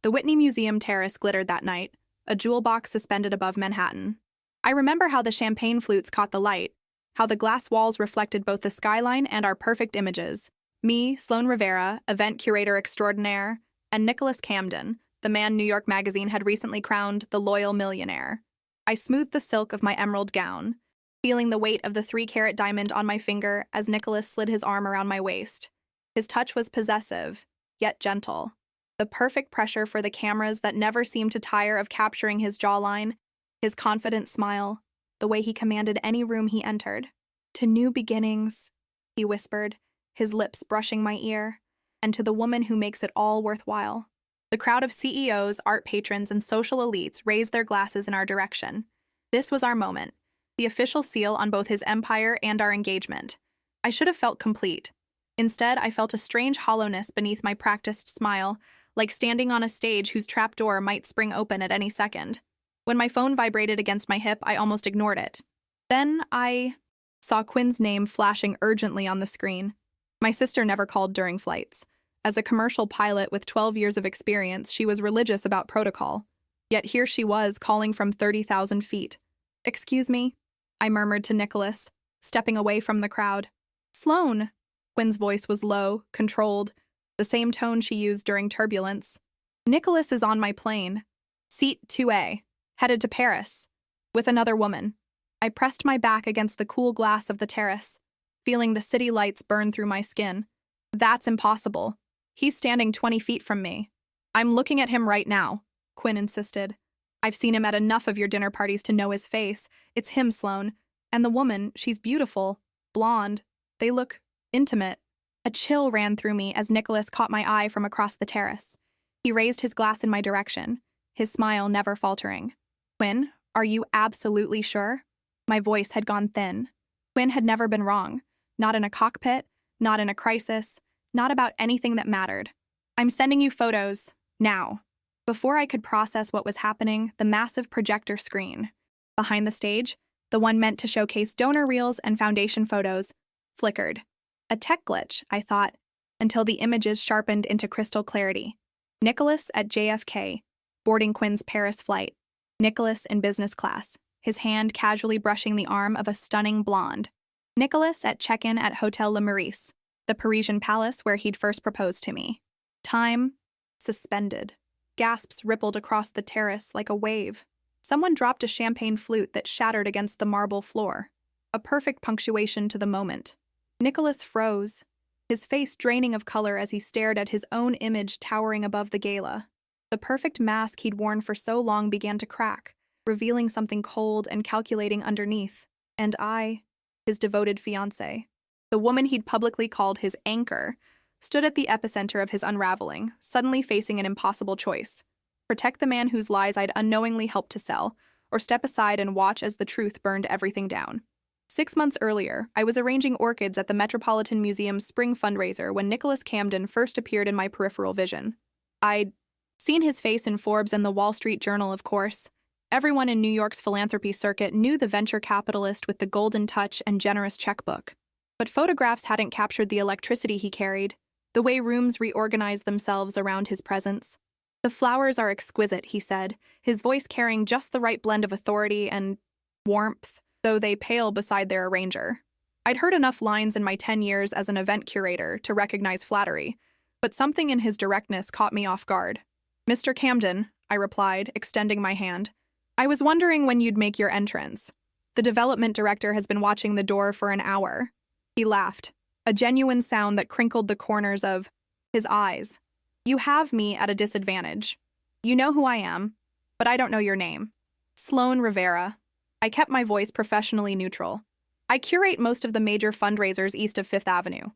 The Whitney Museum terrace glittered that night, a jewel box suspended above Manhattan. I remember how the champagne flutes caught the light, how the glass walls reflected both the skyline and our perfect images. Me, Sloane Rivera, event curator extraordinaire, and Nicholas Camden, the man New York Magazine had recently crowned the loyal millionaire. I smoothed the silk of my emerald gown, feeling the weight of the 3-carat diamond on my finger as Nicholas slid his arm around my waist. His touch was possessive, yet gentle. The perfect pressure for the cameras that never seemed to tire of capturing his jawline, his confident smile, the way he commanded any room he entered. "To new beginnings," he whispered, his lips brushing my ear, "and to the woman who makes it all worthwhile." The crowd of CEOs, art patrons, and social elites raised their glasses in our direction. This was our moment, the official seal on both his empire and our engagement. I should have felt complete. Instead, I felt a strange hollowness beneath my practiced smile, like standing on a stage whose trapdoor might spring open at any second. When my phone vibrated against my hip, I almost ignored it. Then I saw Quinn's name flashing urgently on the screen. My sister never called during flights. As a commercial pilot with 12 years of experience, she was religious about protocol. Yet here she was, calling from 30,000 feet. "Excuse me," I murmured to Nicholas, stepping away from the crowd. "Sloane." Quinn's voice was low, controlled, the same tone she used during turbulence. "Nicholas is on my plane. Seat 2A, headed to Paris, with another woman." I pressed my back against the cool glass of the terrace, feeling the city lights burn through my skin. "That's impossible. He's standing 20 feet from me." "I'm looking at him right now," Quinn insisted. "I've seen him at enough of your dinner parties to know his face. It's him, Sloane. And the woman, she's beautiful, blonde. They look intimate." A chill ran through me as Nicholas caught my eye from across the terrace. He raised his glass in my direction, his smile never faltering. "Quinn, are you absolutely sure?" My voice had gone thin. Quinn had never been wrong. Not in a cockpit, not in a crisis, not about anything that mattered. "I'm sending you photos, now." Before I could process what was happening, the massive projector screen behind the stage, the one meant to showcase donor reels and foundation photos, flickered. A tech glitch, I thought, until the images sharpened into crystal clarity. Nicholas at JFK, boarding Quinn's Paris flight. Nicholas in business class, his hand casually brushing the arm of a stunning blonde. Nicholas at check-in at Hotel Le Meurice, the Parisian palace where he'd first proposed to me. Time suspended. Gasps rippled across the terrace like a wave. Someone dropped a champagne flute that shattered against the marble floor. A perfect punctuation to the moment. Nicholas froze, his face draining of color as he stared at his own image towering above the gala. The perfect mask he'd worn for so long began to crack, revealing something cold and calculating underneath. And I, his devoted fiancée, the woman he'd publicly called his anchor, stood at the epicenter of his unraveling, suddenly facing an impossible choice. Protect the man whose lies I'd unknowingly helped to sell, or step aside and watch as the truth burned everything down. 6 months earlier, I was arranging orchids at the Metropolitan Museum's spring fundraiser when Nicholas Camden first appeared in my peripheral vision. I'd seen his face in Forbes and the Wall Street Journal, of course. Everyone in New York's philanthropy circuit knew the venture capitalist with the golden touch and generous checkbook. But photographs hadn't captured the electricity he carried, the way rooms reorganized themselves around his presence. "The flowers are exquisite," he said, his voice carrying just the right blend of authority and warmth, though they pale beside their arranger. I'd heard enough lines in my 10 years as an event curator to recognize flattery, but something in his directness caught me off guard. "Mr. Camden," I replied, extending my hand. "I was wondering when you'd make your entrance. The development director has been watching the door for an hour." He laughed, a genuine sound that crinkled the corners of his eyes. "You have me at a disadvantage. You know who I am, but I don't know your name." "Sloane Rivera." I kept my voice professionally neutral. "I curate most of the major fundraisers east of Fifth Avenue."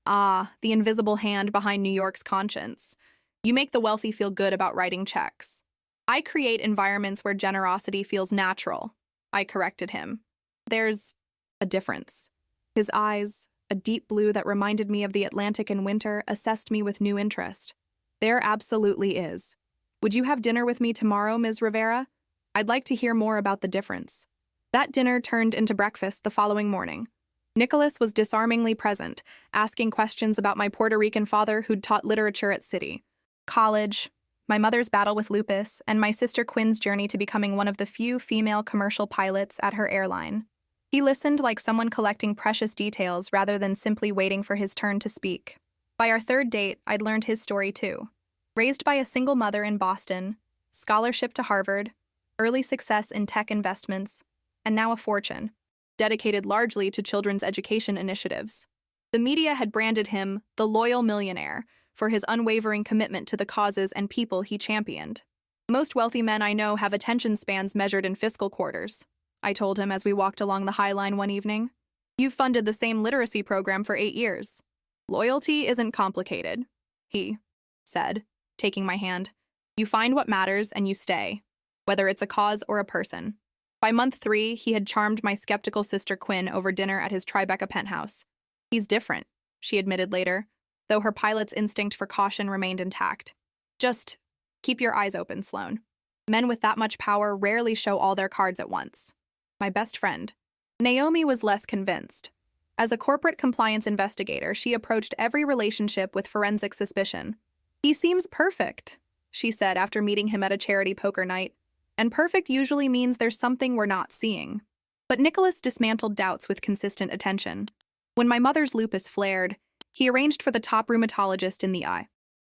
"Ah, the invisible hand behind New York's conscience. You make the wealthy feel good about writing checks." "I create environments where generosity feels natural," I corrected him. "There's a difference." His eyes, a deep blue that reminded me of the Atlantic in winter, assessed me with new interest. "There absolutely is. Would you have dinner with me tomorrow, Ms. Rivera? I'd like to hear more about the difference." That dinner turned into breakfast the following morning. Nicholas was disarmingly present, asking questions about my Puerto Rican father who'd taught literature at City College, my mother's battle with lupus, and my sister Quinn's journey to becoming one of the few female commercial pilots at her airline. He listened like someone collecting precious details rather than simply waiting for his turn to speak. By our third date, I'd learned his story too. Raised by a single mother in Boston, scholarship to Harvard, early success in tech investments, and now a fortune, dedicated largely to children's education initiatives. The media had branded him the loyal millionaire for his unwavering commitment to the causes and people he championed. Most wealthy men I know have attention spans measured in fiscal quarters, I told him as we walked along the High Line one evening. You've funded the same literacy program for 8 years. Loyalty isn't complicated, he said, taking my hand. You find what matters and you stay, whether it's a cause or a person. By month 3, he had charmed my skeptical sister Quinn over dinner at his Tribeca penthouse. He's different, she admitted later, though her pilot's instinct for caution remained intact. Just keep your eyes open, Sloane. Men with that much power rarely show all their cards at once. My best friend. Naomi was less convinced. As a corporate compliance investigator, she approached every relationship with forensic suspicion. He seems perfect, she said after meeting him at a charity poker night. And perfect usually means there's something we're not seeing. But Nicholas dismantled doubts with consistent attention. When my mother's lupus flared, he arranged for the top rheumatologist in the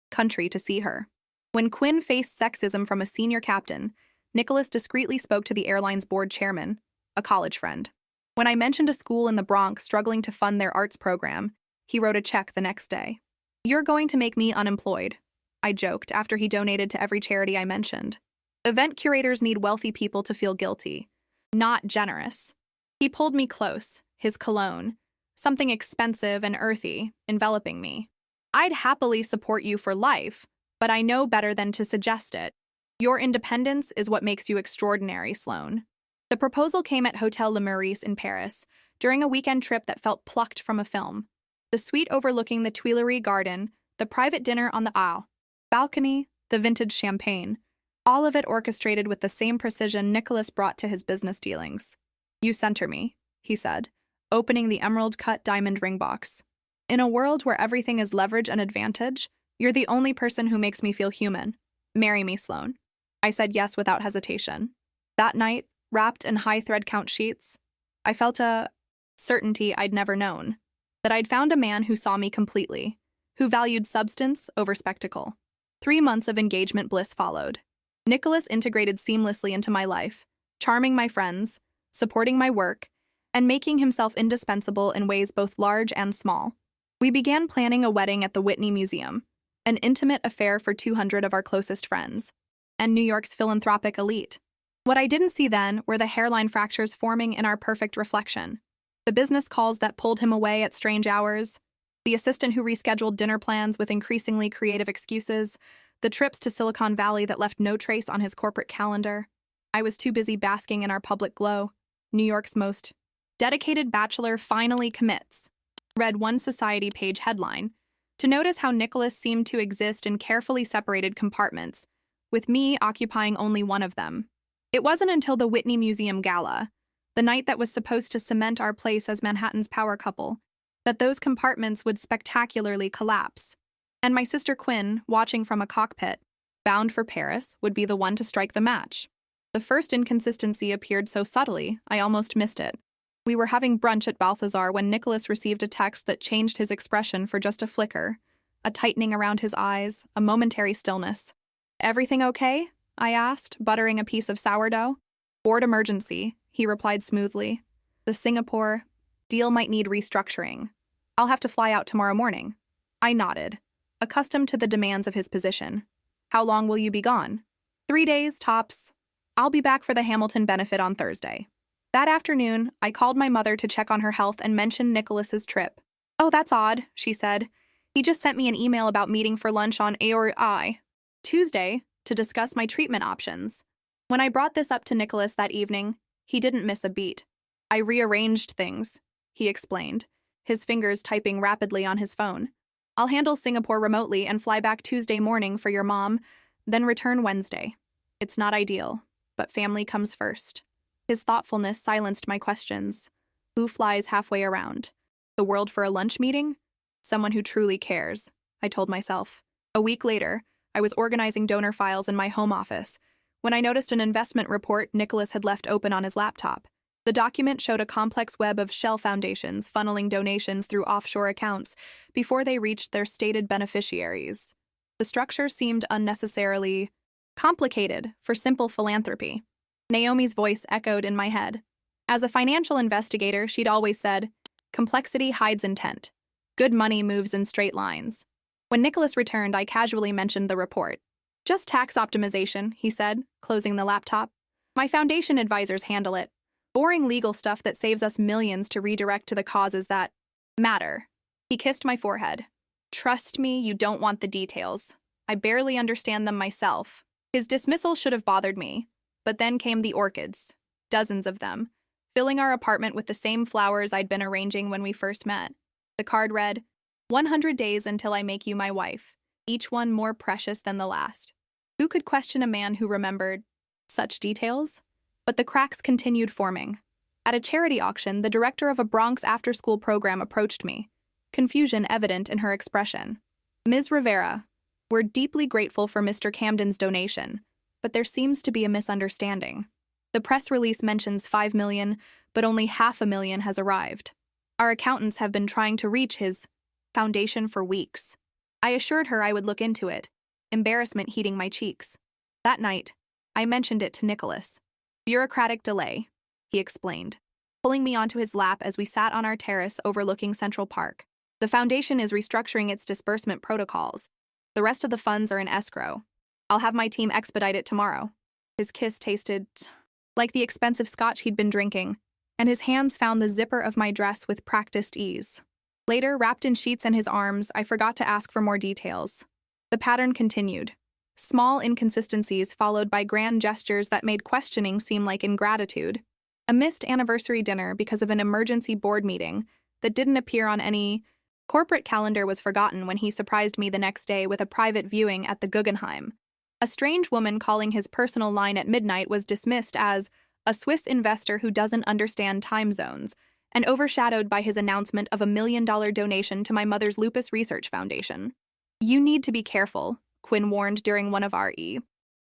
country to see her. When Quinn faced sexism from a senior captain, Nicholas discreetly spoke to the airline's board chairman, a college friend. When I mentioned a school in the Bronx struggling to fund their arts program, he wrote a check the next day. You're going to make me unemployed, I joked after he donated to every charity I mentioned. Event curators need wealthy people to feel guilty, not generous. He pulled me close, his cologne, something expensive and earthy, enveloping me. I'd happily support you for life, but I know better than to suggest it. Your independence is what makes you extraordinary, Sloane. The proposal came at Hotel Le Meurice in Paris, during a weekend trip that felt plucked from a film. The suite overlooking the Tuileries Garden, the private dinner on the balcony, the vintage champagne, all of it orchestrated with the same precision Nicholas brought to his business dealings. You center me, he said, opening the emerald-cut diamond ring box. In a world where everything is leverage and advantage, you're the only person who makes me feel human. Marry me, Sloane. I said yes without hesitation. That night, wrapped in high thread count sheets, I felt a certainty I'd never known, that I'd found a man who saw me completely, who valued substance over spectacle. 3 months of engagement bliss followed. Nicholas integrated seamlessly into my life, charming my friends, supporting my work, and making himself indispensable in ways both large and small. We began planning a wedding at the Whitney Museum, an intimate affair for 200 of our closest friends, and New York's philanthropic elite. What I didn't see then were the hairline fractures forming in our perfect reflection, the business calls that pulled him away at strange hours, the assistant who rescheduled dinner plans with increasingly creative excuses, the trips to Silicon Valley that left no trace on his corporate calendar. I was too busy basking in our public glow. New York's most dedicated bachelor finally commits, read one society page headline, to notice how Nicholas seemed to exist in carefully separated compartments, with me occupying only one of them. It wasn't until the Whitney Museum Gala, the night that was supposed to cement our place as Manhattan's power couple, that those compartments would spectacularly collapse. And my sister Quinn, watching from a cockpit, bound for Paris, would be the one to strike the match. The first inconsistency appeared so subtly, I almost missed it. We were having brunch at Balthazar when Nicholas received a text that changed his expression for just a flicker, a tightening around his eyes, a momentary stillness. Everything okay? I asked, buttering a piece of sourdough. Board emergency, he replied smoothly. The Singapore deal might need restructuring. I'll have to fly out tomorrow morning. I nodded, accustomed to the demands of his position. How long will you be gone? 3 days, tops. I'll be back for the Hamilton benefit on Thursday. That afternoon, I called my mother to check on her health and mentioned Nicholas's trip. Oh, that's odd, she said. He just sent me an email about meeting for lunch on Tuesday to discuss my treatment options. When I brought this up to Nicholas that evening, he didn't miss a beat. I rearranged things, he explained, his fingers typing rapidly on his phone. I'll handle Singapore remotely and fly back Tuesday morning for your mom, then return Wednesday. It's not ideal, but family comes first. His thoughtfulness silenced my questions. Who flies halfway around? The world for a lunch meeting? Someone who truly cares, I told myself. A week later, I was organizing donor files in my home office when I noticed an investment report Nicholas had left open on his laptop. The document showed a complex web of shell foundations funneling donations through offshore accounts before they reached their stated beneficiaries. The structure seemed unnecessarily complicated for simple philanthropy. Naomi's voice echoed in my head. As a financial investigator, she'd always said, "Complexity hides intent. Good money moves in straight lines." When Nicholas returned, I casually mentioned the report. "Just tax optimization," he said, closing the laptop. "My foundation advisors handle it. Boring legal stuff that saves us millions to redirect to the causes that matter." He kissed my forehead. "Trust me, you don't want the details. I barely understand them myself." His dismissal should have bothered me, but then came the orchids, dozens of them, filling our apartment with the same flowers I'd been arranging when we first met. The card read, 100 days until I make you my wife, each one more precious than the last. Who could question a man who remembered such details? But the cracks continued forming. At a charity auction, the director of a Bronx after-school program approached me, confusion evident in her expression. "Ms. Rivera, we're deeply grateful for Mr. Camden's donation, but there seems to be a misunderstanding. The press release mentions $5 million, but only $500,000 has arrived. Our accountants have been trying to reach his foundation for weeks." I assured her I would look into it, embarrassment heating my cheeks. That night, I mentioned it to Nicholas. "Bureaucratic delay," he explained, pulling me onto his lap as we sat on our terrace overlooking Central Park. "The foundation is restructuring its disbursement protocols. The rest of the funds are in escrow. I'll have my team expedite it tomorrow." His kiss tasted like the expensive scotch he'd been drinking, and his hands found the zipper of my dress with practiced ease. Later, wrapped in sheets in his arms, I forgot to ask for more details. The pattern continued. Small inconsistencies followed by grand gestures that made questioning seem like ingratitude. A missed anniversary dinner because of an emergency board meeting that didn't appear on any corporate calendar was forgotten when he surprised me the next day with a private viewing at the Guggenheim. A strange woman calling his personal line at midnight was dismissed as a Swiss investor who doesn't understand time zones, and overshadowed by his announcement of a $1 million donation to my mother's lupus research foundation. "You need to be careful," Quinn warned during one of our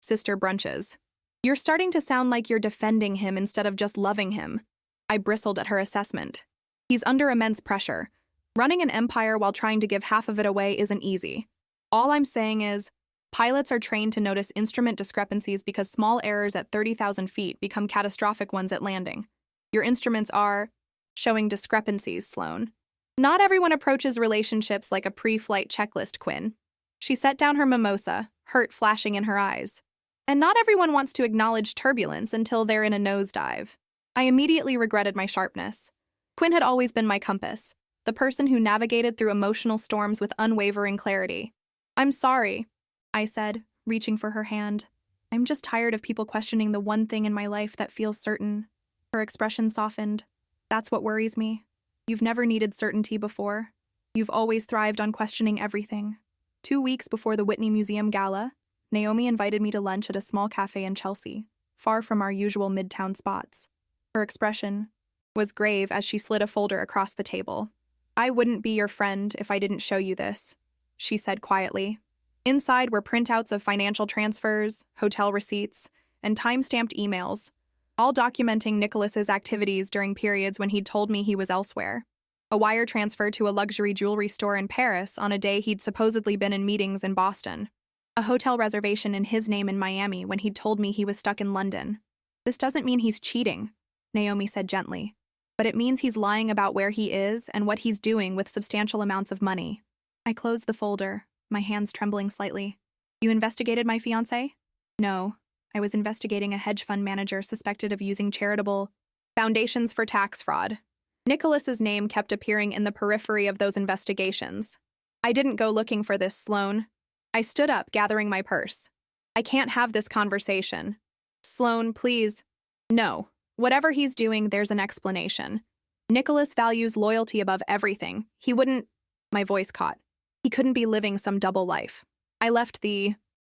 sister brunches. "You're starting to sound like you're defending him instead of just loving him." I bristled at her assessment. "He's under immense pressure. Running an empire while trying to give half of it away isn't easy. All I'm saying is, pilots are trained to notice instrument discrepancies because small errors at 30,000 feet become catastrophic ones at landing. Your instruments are showing discrepancies, Sloan. Not everyone approaches relationships like a pre-flight checklist, Quinn." She set down her mimosa, hurt flashing in her eyes. "And not everyone wants to acknowledge turbulence until they're in a nosedive." I immediately regretted my sharpness. Quinn had always been my compass, the person who navigated through emotional storms with unwavering clarity. "I'm sorry," I said, reaching for her hand. "I'm just tired of people questioning the one thing in my life that feels certain." Her expression softened. "That's what worries me. You've never needed certainty before. You've always thrived on questioning everything." 2 weeks before the Whitney Museum Gala, Naomi invited me to lunch at a small cafe in Chelsea, far from our usual midtown spots. Her expression was grave as she slid a folder across the table. "I wouldn't be your friend if I didn't show you this," she said quietly. Inside were printouts of financial transfers, hotel receipts, and time-stamped emails, all documenting Nicholas's activities during periods when he'd told me he was elsewhere. A wire transfer to a luxury jewelry store in Paris on a day he'd supposedly been in meetings in Boston. A hotel reservation in his name in Miami when he'd told me he was stuck in London. "This doesn't mean he's cheating," Naomi said gently, "but it means he's lying about where he is and what he's doing with substantial amounts of money." I closed the folder, my hands trembling slightly. "You investigated my fiancé?" "No. I was investigating a hedge fund manager suspected of using charitable foundations for tax fraud." Nicholas's name kept appearing in the periphery of those investigations. "I didn't go looking for this, Sloan." I stood up, gathering my purse. "I can't have this conversation. Sloan, please." "No. Whatever he's doing, there's an explanation. Nicholas values loyalty above everything. He wouldn't—" My voice caught. "He couldn't be living some double life." I left the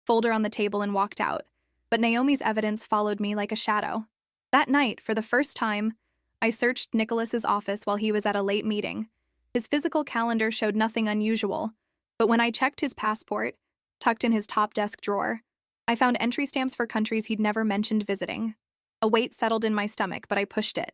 folder on the table and walked out, but Naomi's evidence followed me like a shadow. That night, for the first time, I searched Nicholas's office while he was at a late meeting. His physical calendar showed nothing unusual, but when I checked his passport, tucked in his top desk drawer. I found entry stamps for countries he'd never mentioned visiting. A weight settled in my stomach, but I pushed it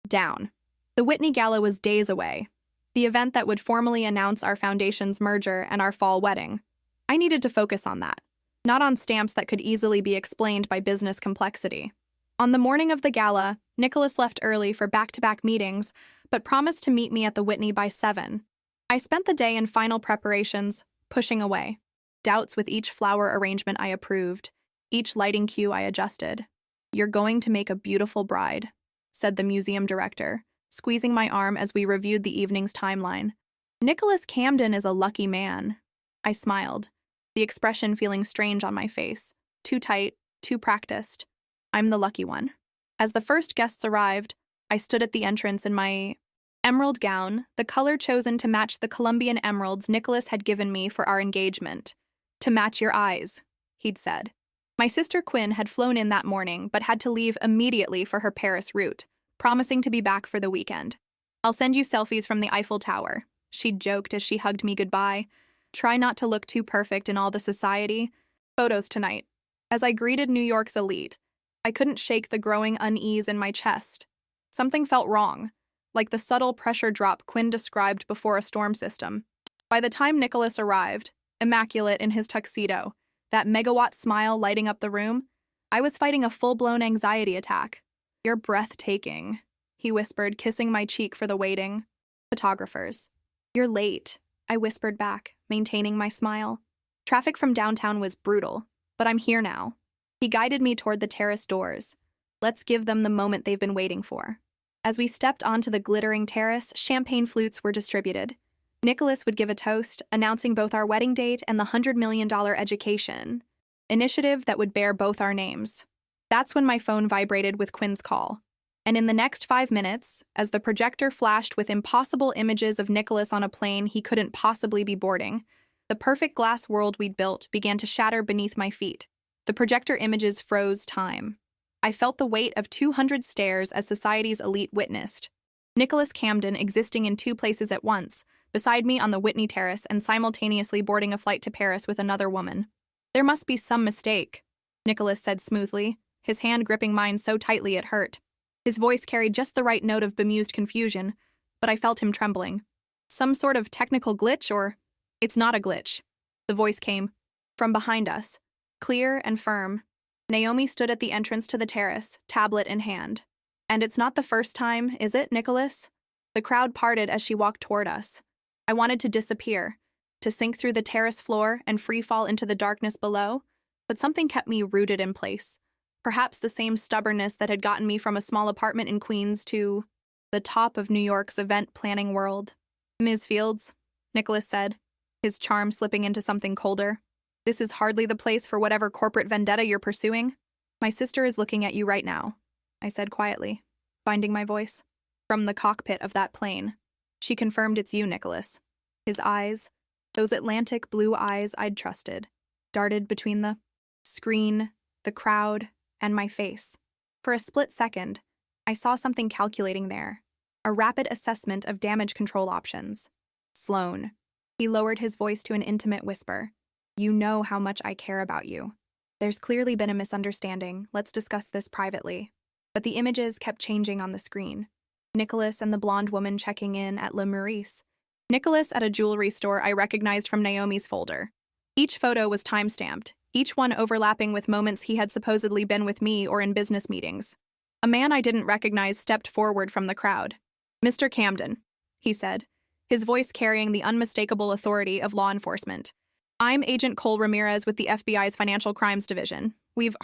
down. The Whitney Gala was days away, the event that would formally announce our foundation's merger and our fall wedding. I needed to focus on that, not on stamps that could easily be explained by business complexity. On the morning of the gala, Nicholas left early for back-to-back meetings, but promised to meet me at the Whitney by 7. I spent the day in final preparations, pushing away doubts with each flower arrangement I approved, each lighting cue I adjusted. "You're going to make a beautiful bride," said the museum director, squeezing my arm as we reviewed the evening's timeline. "Nicholas Camden is a lucky man." I smiled, the expression feeling strange on my face. Too tight, too practiced. I'm the lucky one. As the first guests arrived, I stood at the entrance in my emerald gown, the color chosen to match the Colombian emeralds Nicholas had given me for our engagement. "To match your eyes," he'd said. My sister Quinn had flown in that morning, but had to leave immediately for her Paris route, promising to be back for the weekend. "I'll send you selfies from the Eiffel Tower," she'd joked as she hugged me goodbye. "Try not to look too perfect in all the society photos tonight." As I greeted New York's elite, I couldn't shake the growing unease in my chest. Something felt wrong, like the subtle pressure drop Quinn described before a storm system. By the time Nicholas arrived, immaculate in his tuxedo, that megawatt smile lighting up the room, I was fighting a full-blown anxiety attack. "You're breathtaking," he whispered, kissing my cheek for the waiting. Photographers. "You're late," I whispered back, maintaining my smile. Traffic from downtown was brutal, but I'm here now. He guided me toward the terrace doors. "Let's give them the moment they've been waiting for." As we stepped onto the glittering terrace, champagne flutes were distributed. Nicholas would give a toast, announcing both our wedding date and the $100 million education initiative that would bear both our names. That's when my phone vibrated with Quinn's call. And in the next 5 minutes, as the projector flashed with impossible images of Nicholas on a plane he couldn't possibly be boarding, the perfect glass world we'd built began to shatter beneath my feet. The projector images froze time. I felt the weight of 200 stares as society's elite witnessed. Nicholas Camden existing in 2 places at once, beside me on the Whitney Terrace and simultaneously boarding a flight to Paris with another woman. "There must be some mistake," Nicholas said smoothly, his hand gripping mine so tightly it hurt. His voice carried just the right note of bemused confusion, but I felt him trembling. "Some sort of technical glitch or—" "It's not a glitch." The voice came from behind us, clear and firm. Naomi stood at the entrance to the terrace, tablet in hand. "And it's not the first time, is it, Nicholas?" The crowd parted as she walked toward us. I wanted to disappear, to sink through the terrace floor and free fall into the darkness below, but something kept me rooted in place. Perhaps the same stubbornness that had gotten me from a small apartment in Queens to the top of New York's event planning world. "Ms. Fields," Nicholas said, his charm slipping into something colder, "this is hardly the place for whatever corporate vendetta you're pursuing. My sister is looking at you right now," I said quietly, finding my voice. "From the cockpit of that plane. She confirmed it's you, Nicholas." His eyes, those Atlantic blue eyes I'd trusted, darted between the screen, the crowd, and my face. For a split second, I saw something calculating there, a rapid assessment of damage control options. "Sloan." He lowered his voice to an intimate whisper. "You know how much I care about you. There's clearly been a misunderstanding. Let's discuss this privately." But the images kept changing on the screen. Nicholas and the blonde woman checking in at Le Meurice. Nicholas at a jewelry store I recognized from Naomi's folder. Each photo was time-stamped, each one overlapping with moments he had supposedly been with me or in business meetings. A man I didn't recognize stepped forward from the crowd. "Mr. Camden," he said, his voice carrying the unmistakable authority of law enforcement. "I'm Agent Cole Ramirez with the FBI's Financial Crimes Division. We've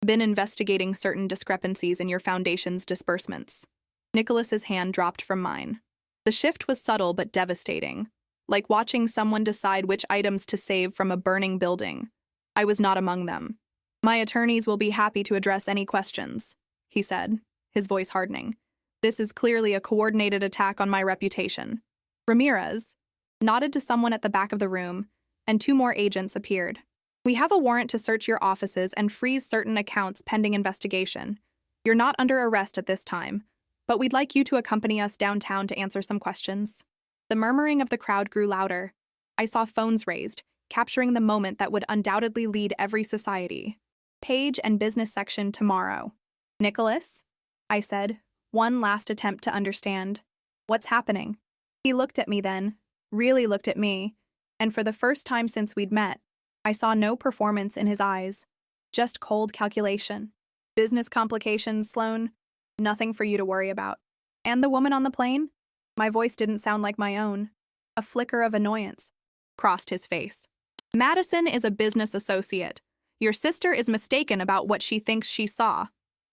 been investigating certain discrepancies in your foundation's disbursements." Nicholas's hand dropped from mine. The shift was subtle but devastating, like watching someone decide which items to save from a burning building. I was not among them. "My attorneys will be happy to address any questions," he said, his voice hardening. "This is clearly a coordinated attack on my reputation." Ramirez nodded to someone at the back of the room, and 2 more agents appeared. "We have a warrant to search your offices and freeze certain accounts pending investigation. You're not under arrest at this time, but we'd like you to accompany us downtown to answer some questions." The murmuring of the crowd grew louder. I saw phones raised, capturing the moment that would undoubtedly lead every society. Page and business section tomorrow. Nicholas? I said, one last attempt to understand. What's happening? He looked at me then, really looked at me, and for the first time since we'd met, I saw no performance in his eyes, just cold calculation. Business complications, Sloan. Nothing for you to worry about. And the woman on the plane? My voice didn't sound like my own. A flicker of annoyance crossed his face. Madison is a business associate. Your sister is mistaken about what she thinks she saw.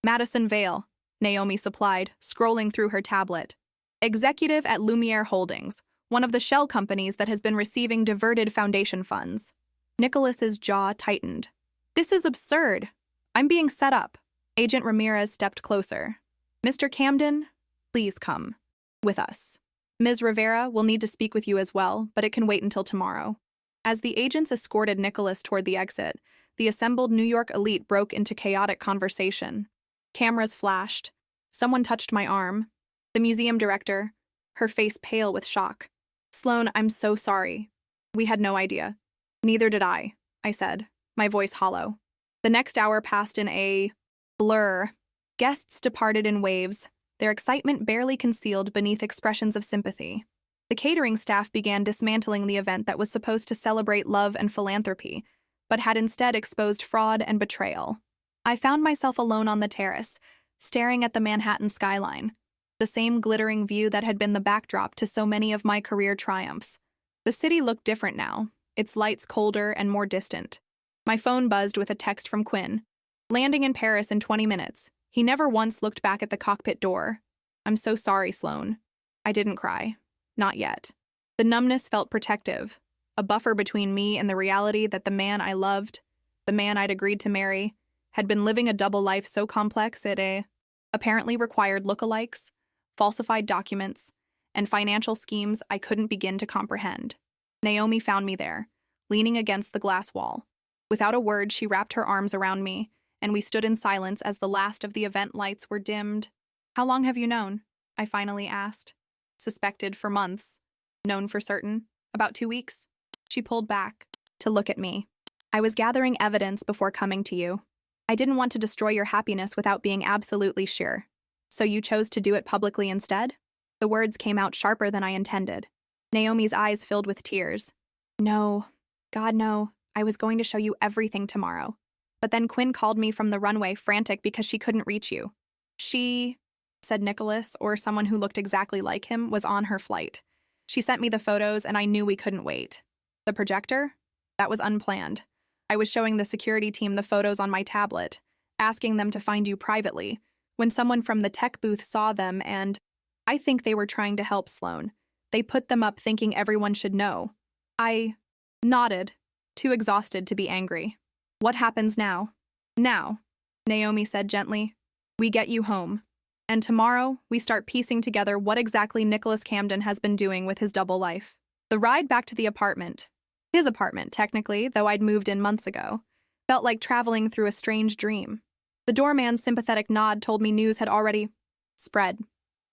Madison Vale, Naomi supplied, scrolling through her tablet. Executive at Lumiere Holdings, one of the shell companies that has been receiving diverted foundation funds. Nicholas's jaw tightened. This is absurd. I'm being set up. Agent Ramirez stepped closer. Mr. Camden, please come with us. Ms. Rivera will need to speak with you as well, but it can wait until tomorrow. As the agents escorted Nicholas toward the exit, the assembled New York elite broke into chaotic conversation. Cameras flashed. Someone touched my arm. The museum director, her face pale with shock. Sloan, I'm so sorry. We had no idea. Neither did I said, my voice hollow. The next hour passed in a blur. Guests departed in waves, their excitement barely concealed beneath expressions of sympathy. The catering staff began dismantling the event that was supposed to celebrate love and philanthropy, but had instead exposed fraud and betrayal. I found myself alone on the terrace, staring at the Manhattan skyline, the same glittering view that had been the backdrop to so many of my career triumphs. The city looked different now, its lights colder and more distant. My phone buzzed with a text from Quinn. Landing in Paris in 20 minutes. He never once looked back at the cockpit door. I'm so sorry, Sloan. I didn't cry. Not yet. The numbness felt protective, a buffer between me and the reality that the man I loved, the man I'd agreed to marry, had been living a double life so complex it apparently required lookalikes, falsified documents, and financial schemes I couldn't begin to comprehend. Naomi found me there, leaning against the glass wall. Without a word, she wrapped her arms around me, and we stood in silence as the last of the event lights were dimmed. How long have you known? I finally asked. Suspected for months. Known for certain. About 2 weeks. She pulled back to look at me. I was gathering evidence before coming to you. I didn't want to destroy your happiness without being absolutely sure. So you chose to do it publicly instead? The words came out sharper than I intended. Naomi's eyes filled with tears. No. God, no. I was going to show you everything tomorrow. But then Quinn called me from the runway, frantic because she couldn't reach you. She, said Nicholas, or someone who looked exactly like him, was on her flight. She sent me the photos, and I knew we couldn't wait. The projector? That was unplanned. I was showing the security team the photos on my tablet, asking them to find you privately, when someone from the tech booth saw them and I think they were trying to help Sloan. They put them up thinking everyone should know. I nodded, too exhausted to be angry. What happens now? Now, Naomi said gently, we get you home. And tomorrow, we start piecing together what exactly Nicholas Camden has been doing with his double life. The ride back to the apartment, his apartment, technically, though I'd moved in months ago, felt like traveling through a strange dream. The doorman's sympathetic nod told me news had already spread.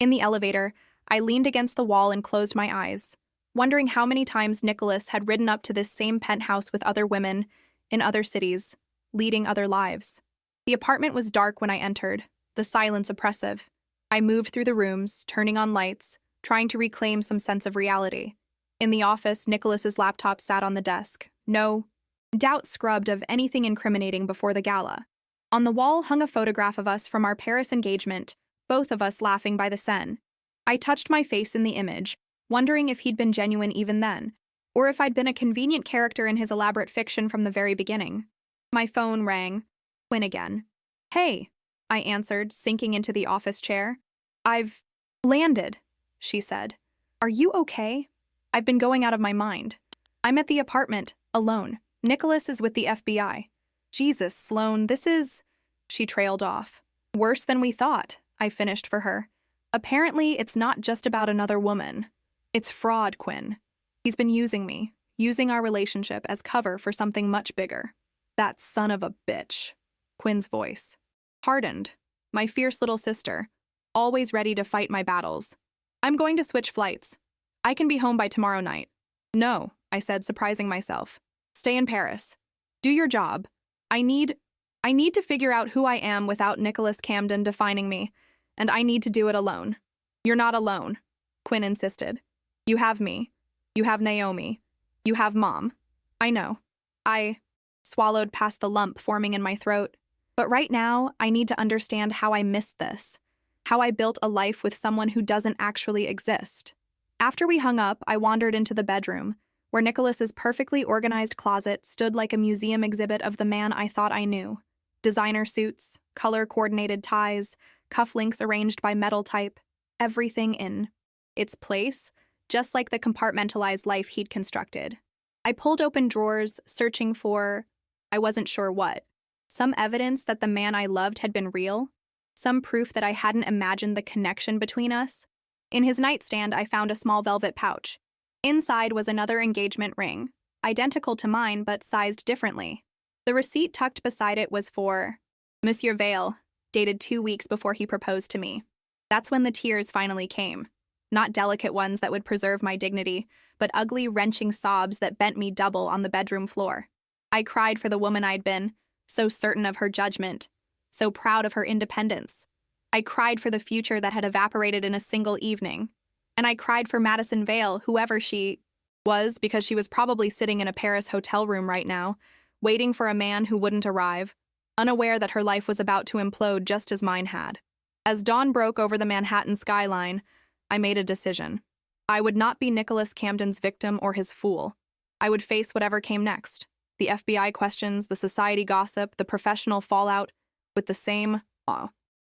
In the elevator, I leaned against the wall and closed my eyes, wondering how many times Nicholas had ridden up to this same penthouse with other women, in other cities, leading other lives. The apartment was dark when I entered, the silence oppressive. I moved through the rooms, turning on lights, trying to reclaim some sense of reality. In the office, Nicholas's laptop sat on the desk. No doubt scrubbed of anything incriminating before the gala. On the wall hung a photograph of us from our Paris engagement, both of us laughing by the Seine. I touched my face in the image, wondering if he'd been genuine even then, or if I'd been a convenient character in his elaborate fiction from the very beginning. My phone rang. Quinn again. Hey, I answered, sinking into the office chair. I've landed, she said. Are you okay? I've been going out of my mind. I'm at the apartment, alone. Nicholas is with the FBI. Jesus, Sloan, this is... She trailed off. Worse than we thought, I finished for her. Apparently, it's not just about another woman. It's fraud, Quinn. He's been using me, using our relationship as cover for something much bigger. That son of a bitch. Quinn's voice hardened. My fierce little sister, always ready to fight my battles. I'm going to switch flights. I can be home by tomorrow night. No, I said, surprising myself. Stay in Paris. Do your job. I need to figure out who I am without Nicholas Camden defining me, and I need to do it alone. You're not alone, Quinn insisted. You have me. You have Naomi. You have Mom. I know. I swallowed past the lump forming in my throat. But right now, I need to understand how I missed this, how I built a life with someone who doesn't actually exist. After we hung up, I wandered into the bedroom, where Nicholas's perfectly organized closet stood like a museum exhibit of the man I thought I knew. Designer suits, color-coordinated ties, cufflinks arranged by metal type, everything in its place, just like the compartmentalized life he'd constructed. I pulled open drawers, searching for, I wasn't sure what. Some evidence that the man I loved had been real, some proof that I hadn't imagined the connection between us. In his nightstand, I found a small velvet pouch. Inside was another engagement ring, identical to mine but sized differently. The receipt tucked beside it was for Monsieur Vale, dated 2 weeks before he proposed to me. That's when the tears finally came. Not delicate ones that would preserve my dignity, but ugly, wrenching sobs that bent me double on the bedroom floor. I cried for the woman I'd been, so certain of her judgment, so proud of her independence. I cried for the future that had evaporated in a single evening. And I cried for Madison Vale, whoever she was, because she was probably sitting in a Paris hotel room right now, waiting for a man who wouldn't arrive, unaware that her life was about to implode just as mine had. As dawn broke over the Manhattan skyline, I made a decision. I would not be Nicholas Camden's victim or his fool. I would face whatever came next. The FBI questions, the society gossip, the professional fallout, with the same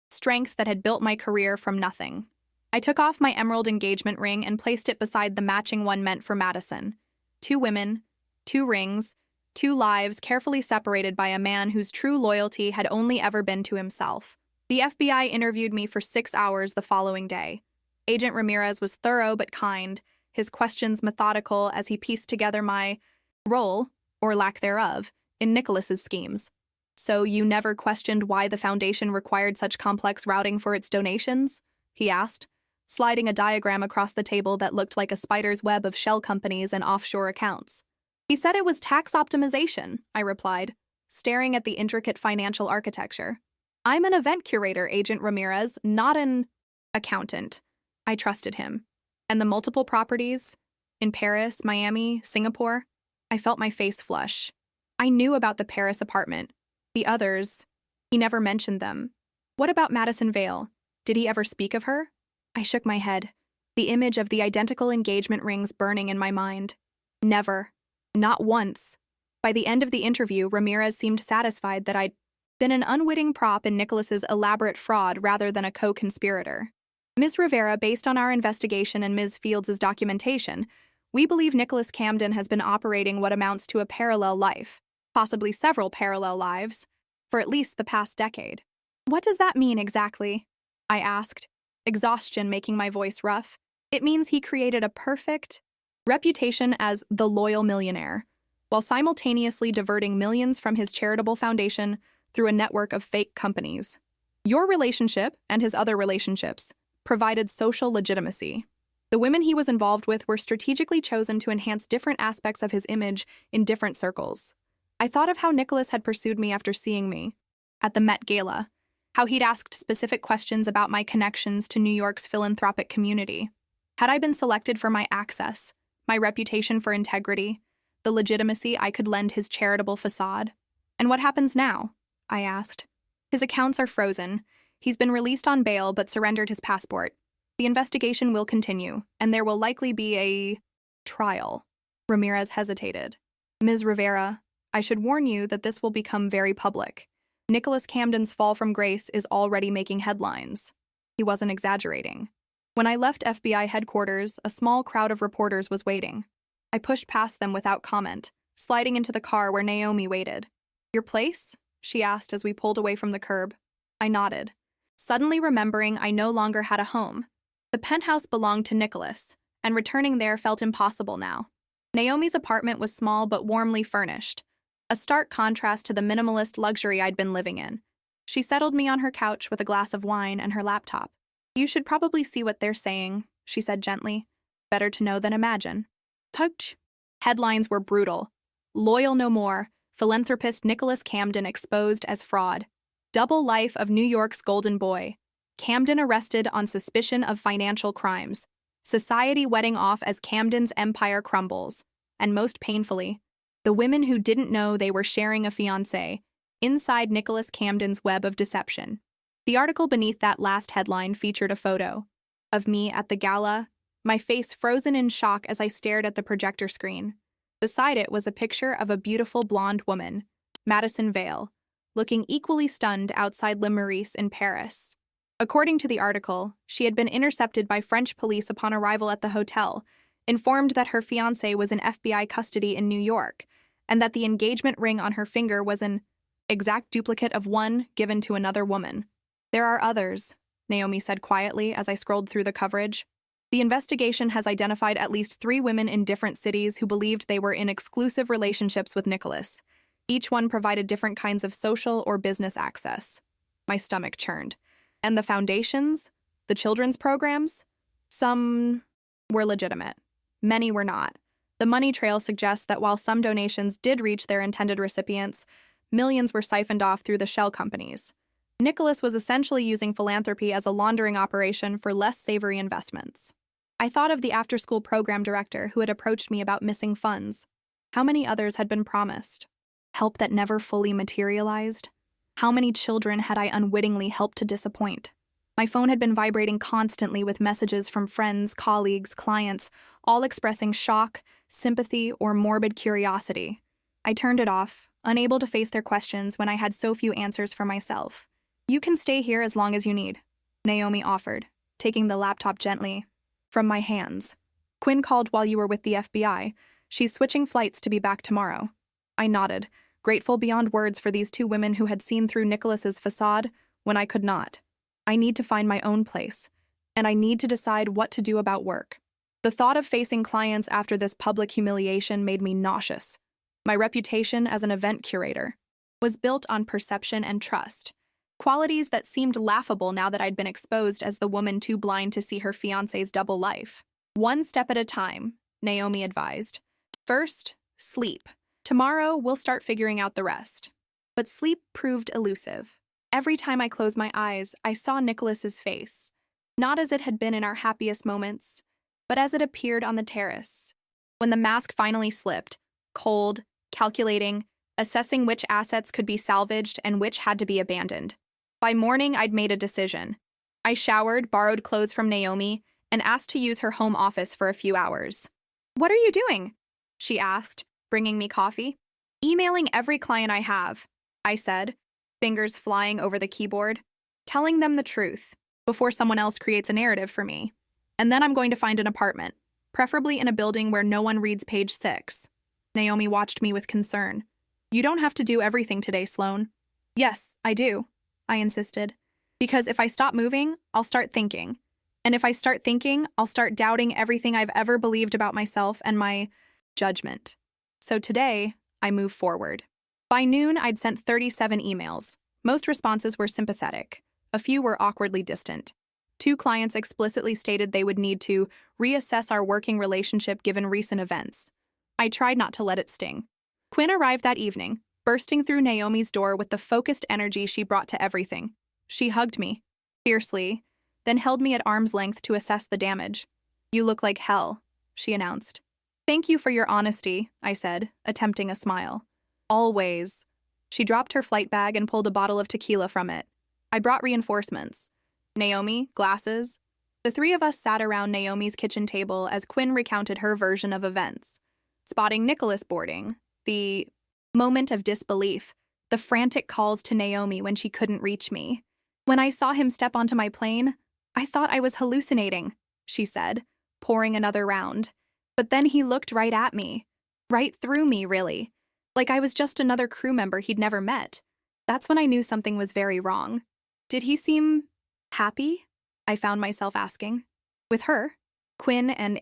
strength that had built my career from nothing. I took off my emerald engagement ring and placed it beside the matching one meant for Madison. 2 women, 2 rings, 2 lives carefully separated by a man whose true loyalty had only ever been to himself. The FBI interviewed me for 6 hours the following day. Agent Ramirez was thorough but kind, his questions methodical as he pieced together my role, or lack thereof, in Nicholas's schemes. So you never questioned why the foundation required such complex routing for its donations? He asked, sliding a diagram across the table that looked like a spider's web of shell companies and offshore accounts. He said it was tax optimization, I replied, staring at the intricate financial architecture. I'm an event curator, Agent Ramirez, not an accountant. I trusted him. And the multiple properties in Paris, Miami, Singapore, I felt my face flush. I knew about the Paris apartment. The others, he never mentioned them. What about Madison Vale? Did he ever speak of her? I shook my head, the image of the identical engagement rings burning in my mind. Never. Not once. By the end of the interview, Ramirez seemed satisfied that I'd been an unwitting prop in Nicholas's elaborate fraud rather than a co-conspirator. Ms. Rivera, based on our investigation and Ms. Fields' documentation, we believe Nicholas Camden has been operating what amounts to a parallel life, possibly several parallel lives, for at least the past decade. What does that mean exactly? I asked, exhaustion making my voice rough. It means he created a perfect reputation as the loyal millionaire, while simultaneously diverting millions from his charitable foundation through a network of fake companies. Your relationship, and his other relationships, provided social legitimacy. The women he was involved with were strategically chosen to enhance different aspects of his image in different circles. I thought of how Nicholas had pursued me after seeing me at the Met Gala, how he'd asked specific questions about my connections to New York's philanthropic community. Had I been selected for my access, my reputation for integrity, the legitimacy I could lend his charitable facade? And what happens now? I asked. His accounts are frozen. He's been released on bail but surrendered his passport. The investigation will continue, and there will likely be a trial. Ramirez hesitated. Ms. Rivera, I should warn you that this will become very public. Nicholas Camden's fall from grace is already making headlines. He wasn't exaggerating. When I left FBI headquarters, a small crowd of reporters was waiting. I pushed past them without comment, sliding into the car where Naomi waited. Your place? She asked as we pulled away from the curb. I nodded, suddenly remembering I no longer had a home. The penthouse belonged to Nicholas, and returning there felt impossible now. Naomi's apartment was small but warmly furnished, a stark contrast to the minimalist luxury I'd been living in. She settled me on her couch with a glass of wine and her laptop. You should probably see what they're saying, she said gently. Better to know than imagine. Touch. Headlines were brutal. Loyal no more. Philanthropist Nicholas Camden exposed as fraud. Double life of New York's golden boy. Camden arrested on suspicion of financial crimes. Society wedding off as Camden's empire crumbles. And most painfully, the women who didn't know they were sharing a fiancé inside Nicholas Camden's web of deception. The article beneath that last headline featured a photo of me at the gala, my face frozen in shock as I stared at the projector screen. Beside it was a picture of a beautiful blonde woman, Madison Vale, looking equally stunned outside Le Meurice in Paris. According to the article, she had been intercepted by French police upon arrival at the hotel, informed that her fiancé was in FBI custody in New York, and that the engagement ring on her finger was an exact duplicate of one given to another woman. There are others, Naomi said quietly as I scrolled through the coverage. The investigation has identified at least 3 women in different cities who believed they were in exclusive relationships with Nicholas. Each one provided different kinds of social or business access. My stomach churned. And the foundations? The children's programs? Some were legitimate. Many were not. The money trail suggests that while some donations did reach their intended recipients, millions were siphoned off through the shell companies. Nicholas was essentially using philanthropy as a laundering operation for less savory investments. I thought of the after-school program director who had approached me about missing funds. How many others had been promised? Help that never fully materialized? How many children had I unwittingly helped to disappoint? My phone had been vibrating constantly with messages from friends, colleagues, clients, all expressing shock, sympathy, or morbid curiosity. I turned it off, unable to face their questions when I had so few answers for myself. "You can stay here as long as you need," Naomi offered, taking the laptop gently from my hands. "Quinn called while you were with the FBI. She's switching flights to be back tomorrow." I nodded, grateful beyond words for these 2 women who had seen through Nicholas's facade when I could not. I need to find my own place, and I need to decide what to do about work. The thought of facing clients after this public humiliation made me nauseous. My reputation as an event curator was built on perception and trust, qualities that seemed laughable now that I'd been exposed as the woman too blind to see her fiancé's double life. "One step at a time," Naomi advised. "First, sleep. Tomorrow, we'll start figuring out the rest." But sleep proved elusive. Every time I closed my eyes, I saw Nicholas's face, not as it had been in our happiest moments, but as it appeared on the terrace. When the mask finally slipped, cold, calculating, assessing which assets could be salvaged and which had to be abandoned. By morning, I'd made a decision. I showered, borrowed clothes from Naomi, and asked to use her home office for a few hours. "What are you doing?" she asked, bringing me coffee. "Emailing every client I have," I said, fingers flying over the keyboard. "Telling them the truth, before someone else creates a narrative for me. And then I'm going to find an apartment, preferably in a building where no one reads page 6. Naomi watched me with concern. "You don't have to do everything today, Sloan." "Yes, I do," I insisted. "Because if I stop moving, I'll start thinking. And if I start thinking, I'll start doubting everything I've ever believed about myself and my judgment. So today, I move forward." By noon, I'd sent 37 emails. Most responses were sympathetic. A few were awkwardly distant. 2 clients explicitly stated they would need to reassess our working relationship given recent events. I tried not to let it sting. Quinn arrived that evening, bursting through Naomi's door with the focused energy she brought to everything. She hugged me, fiercely, then held me at arm's length to assess the damage. "You look like hell," she announced. "Thank you for your honesty," I said, attempting a smile. "Always." She dropped her flight bag and pulled a bottle of tequila from it. I brought reinforcements. Naomi, glasses. The 3 of us sat around Naomi's kitchen table as Quinn recounted her version of events. Spotting Nicholas boarding, the moment of disbelief, the frantic calls to Naomi when she couldn't reach me. "When I saw him step onto my plane, I thought I was hallucinating," she said, pouring another round. "But then he looked right at me. Right through me, really. Like I was just another crew member he'd never met. That's when I knew something was very wrong." "Did he seem happy?" I found myself asking. "With her?" Quinn and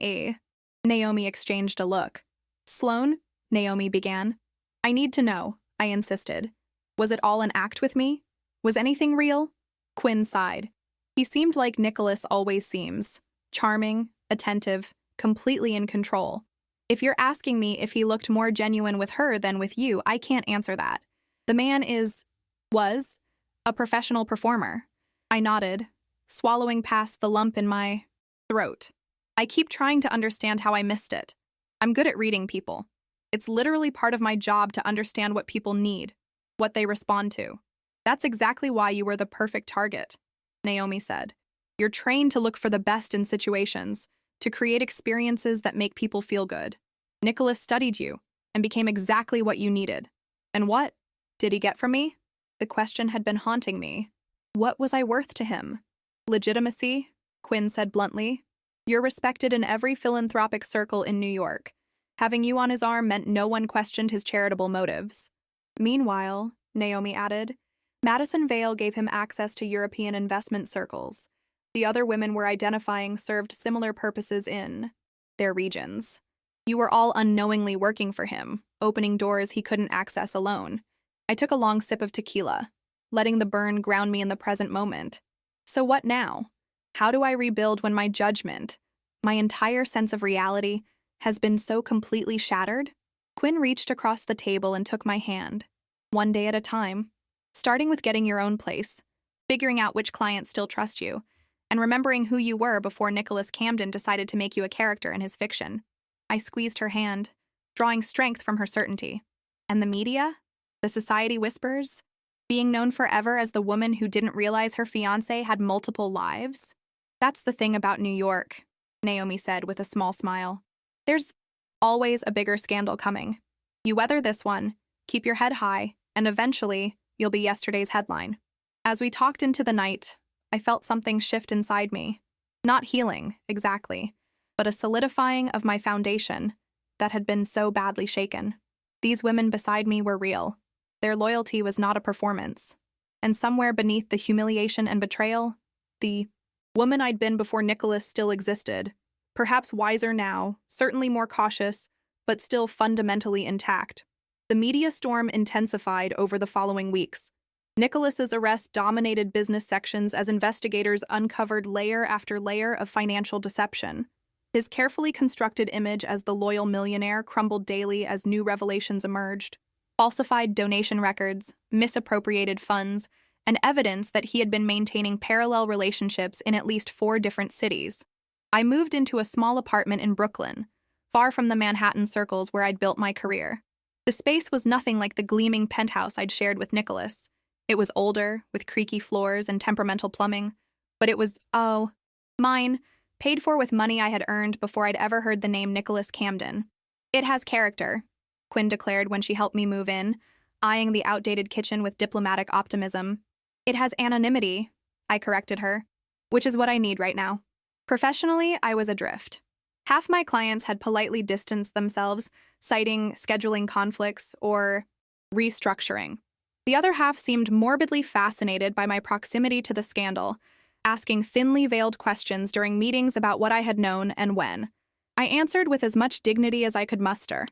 Naomi exchanged a look. "Sloan," Naomi began. "I need to know," I insisted. "Was it all an act with me? Was anything real?" Quinn sighed. He seemed like Nicholas always seems. Charming, attentive, completely in control. If you're asking me if he looked more genuine with her than with you, I can't answer that. The man was, a professional performer. I nodded, swallowing past the lump in my throat. I keep trying to understand how I missed it. I'm good at reading people. It's literally part of my job to understand what people need, what they respond to. That's exactly why you were the perfect target, Naomi said. You're trained to look for the best in situations, to create experiences that make people feel good. Nicholas studied you and became exactly what you needed. And what did he get from me? The question had been haunting me. What was I worth to him? Legitimacy, Quinn said bluntly. You're respected in every philanthropic circle in New York. Having you on his arm meant no one questioned his charitable motives. Meanwhile, Naomi added, Madison Vale gave him access to European investment circles. The other women we're identifying served similar purposes in their regions. You were all unknowingly working for him, opening doors he couldn't access alone. I took a long sip of tequila, letting the burn ground me in the present moment. So what now? How do I rebuild when my judgment, my entire sense of reality, has been so completely shattered? Quinn reached across the table and took my hand. One day at a time, starting with getting your own place, figuring out which clients still trust you, and remembering who you were before Nicholas Camden decided to make you a character in his fiction. I squeezed her hand, drawing strength from her certainty. And the media? The society whispers? Being known forever as the woman who didn't realize her fiancé had multiple lives? That's the thing about New York, Naomi said with a small smile. There's always a bigger scandal coming. You weather this one, keep your head high, and eventually, you'll be yesterday's headline. As we talked into the night, I felt something shift inside me. Not healing, exactly, but a solidifying of my foundation that had been so badly shaken. These women beside me were real. Their loyalty was not a performance. And somewhere beneath the humiliation and betrayal, the woman I'd been before Nicholas still existed, perhaps wiser now, certainly more cautious, but still fundamentally intact. The media storm intensified over the following weeks. Nicholas's arrest dominated business sections as investigators uncovered layer after layer of financial deception. His carefully constructed image as the loyal millionaire crumbled daily as new revelations emerged. Falsified donation records, misappropriated funds, and evidence that he had been maintaining parallel relationships in at least 4 different cities. I moved into a small apartment in Brooklyn, far from the Manhattan circles where I'd built my career. The space was nothing like the gleaming penthouse I'd shared with Nicholas. It was older, with creaky floors and temperamental plumbing, but it was, mine, paid for with money I had earned before I'd ever heard the name Nicholas Camden. It has character, Quinn declared when she helped me move in, eyeing the outdated kitchen with diplomatic optimism. It has anonymity, I corrected her, which is what I need right now. Professionally, I was adrift. Half my clients had politely distanced themselves, citing scheduling conflicts or restructuring. The other half seemed morbidly fascinated by my proximity to the scandal, asking thinly veiled questions during meetings about what I had known and when. I answered with as much dignity as I could muster,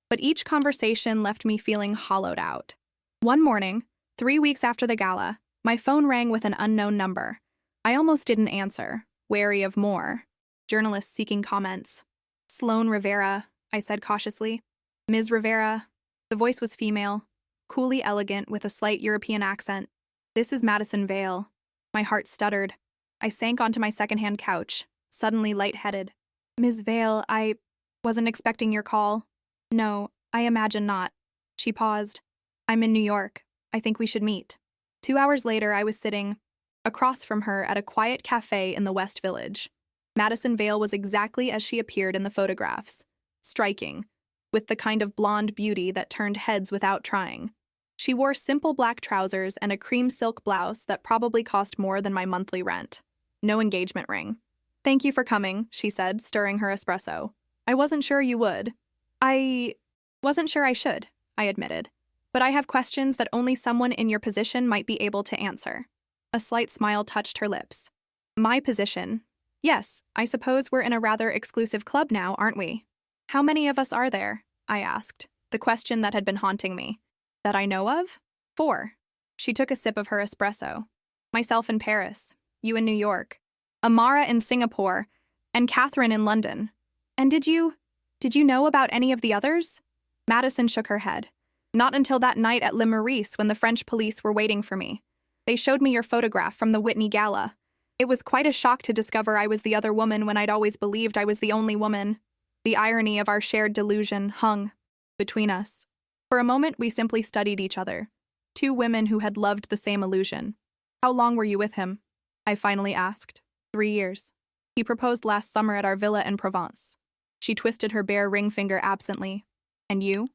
but each conversation left me feeling hollowed out. One morning, 3 weeks after the gala, my phone rang with an unknown number. I almost didn't answer, wary of more journalists seeking comments. Sloane Rivera, I said cautiously. Ms. Rivera. The voice was female, coolly elegant with a slight European accent. This is Madison Vale. My heart stuttered. I sank onto my secondhand couch, suddenly lightheaded. Ms. Vale, I wasn't expecting your call. No, I imagine not. She paused. I'm in New York. I think we should meet. 2 hours later, I was sitting across from her at a quiet cafe in the West Village. Madison Vale was exactly as she appeared in the photographs, striking, with the kind of blonde beauty that turned heads without trying. She wore simple black trousers and a cream silk blouse that probably cost more than my monthly rent. No engagement ring. Thank you for coming, she said, stirring her espresso. I wasn't sure you would. I wasn't sure I should, I admitted. But I have questions that only someone in your position might be able to answer. A slight smile touched her lips. My position? Yes, I suppose we're in a rather exclusive club now, aren't we? How many of us are there? I asked, the question that had been haunting me. That I know of? 4. She took a sip of her espresso. Myself in Paris, you in New York, Amara in Singapore, and Catherine in London. And did you? Did you know about any of the others? Madison shook her head. Not until that night at Le Maurice when the French police were waiting for me. They showed me your photograph from the Whitney Gala. It was quite a shock to discover I was the other woman when I'd always believed I was the only woman. The irony of our shared delusion hung between us. For a moment, we simply studied each other. Two women who had loved the same illusion. How long were you with him? I finally asked. 3 years. He proposed last summer at our villa in Provence. She twisted her bare ring finger absently. And you?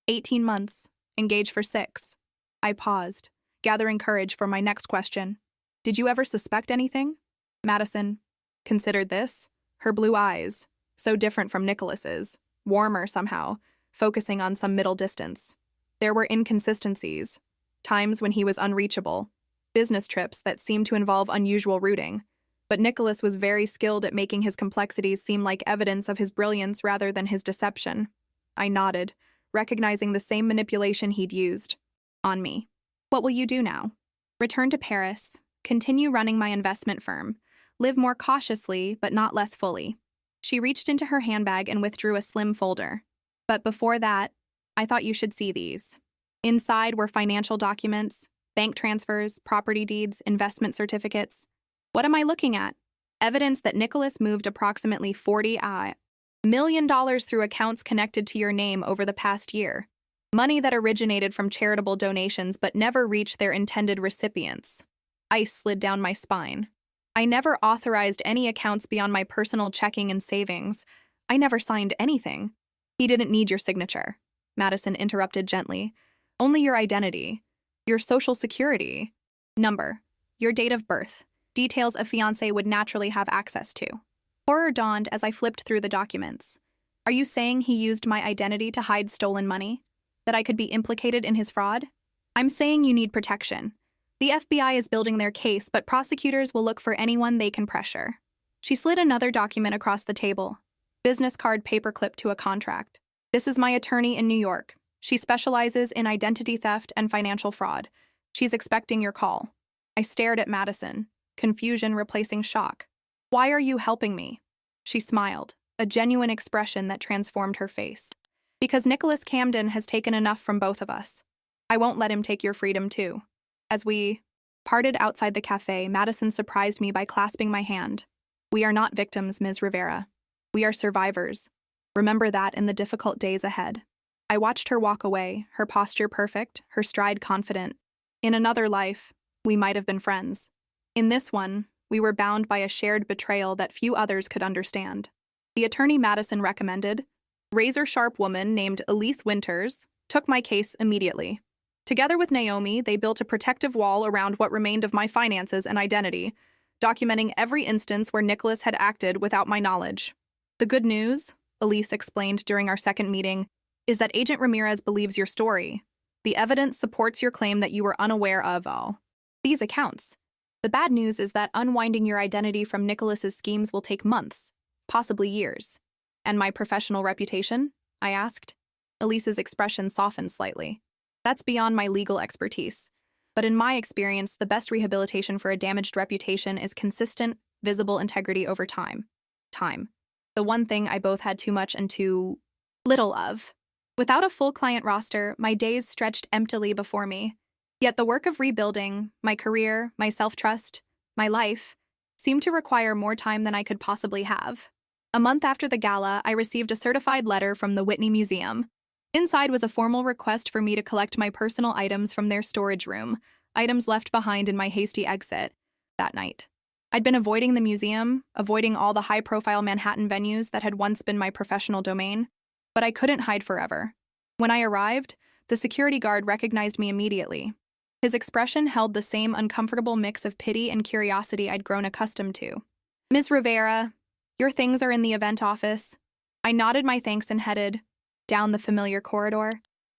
18 months. Engaged for 6. I paused, gathering courage for my next question. Did you ever suspect anything? Madison considered this. Her blue eyes, so different from Nicholas's, warmer somehow, focusing on some middle distance. There were inconsistencies, times when he was unreachable, business trips that seemed to involve unusual routing. But Nicholas was very skilled at making his complexities seem like evidence of his brilliance rather than his deception. I nodded, recognizing the same manipulation he'd used on me. What will you do now? Return to Paris, continue running my investment firm, live more cautiously but not less fully. She reached into her handbag and withdrew a slim folder. But before that, I thought you should see these. Inside were financial documents, bank transfers, property deeds, investment certificates. What am I looking at? Evidence that Nicholas moved approximately $40 million through accounts connected to your name over the past year. Money that originated from charitable donations but never reached their intended recipients. Ice slid down my spine. I never authorized any accounts beyond my personal checking and savings. I never signed anything. He didn't need your signature, Madison interrupted gently. Only your identity, your social security number, your date of birth, details a fiancé would naturally have access to. Horror dawned as I flipped through the documents. Are you saying he used my identity to hide stolen money? That I could be implicated in his fraud? I'm saying you need protection. The FBI is building their case, but prosecutors will look for anyone they can pressure. She slid another document across the table. Business card paperclip to a contract. This is my attorney in New York. She specializes in identity theft and financial fraud. She's expecting your call. I stared at Madison, confusion replacing shock. Why are you helping me? She smiled, a genuine expression that transformed her face. Because Nicholas Camden has taken enough from both of us. I won't let him take your freedom too. As we parted outside the cafe, Madison surprised me by clasping my hand. We are not victims, Ms. Rivera. We are survivors. Remember that in the difficult days ahead. I watched her walk away, her posture perfect, her stride confident. In another life, we might have been friends. In this one, we were bound by a shared betrayal that few others could understand. The attorney Madison recommended, razor-sharp woman named Elise Winters, took my case immediately. Together with Naomi, they built a protective wall around what remained of my finances and identity, documenting every instance where Nicholas had acted without my knowledge. The good news, Elise explained during our second meeting, is that Agent Ramirez believes your story. The evidence supports your claim that you were unaware of all these accounts. The bad news is that unwinding your identity from Nicholas's schemes will take months, possibly years. And my professional reputation? I asked. Elise's expression softened slightly. That's beyond my legal expertise. But in my experience, the best rehabilitation for a damaged reputation is consistent, visible integrity over time. The one thing I both had too much and too little of. Without a full client roster, my days stretched emptily before me. Yet the work of rebuilding, my career, my self-trust, my life, seemed to require more time than I could possibly have. A month after the gala, I received a certified letter from the Whitney Museum. Inside was a formal request for me to collect my personal items from their storage room, items left behind in my hasty exit that night. I'd been avoiding the museum, avoiding all the high-profile Manhattan venues that had once been my professional domain, but I couldn't hide forever. When I arrived, the security guard recognized me immediately. His expression held the same uncomfortable mix of pity and curiosity I'd grown accustomed to. Ms. Rivera, your things are in the event office. I nodded my thanks and headed down the familiar corridor,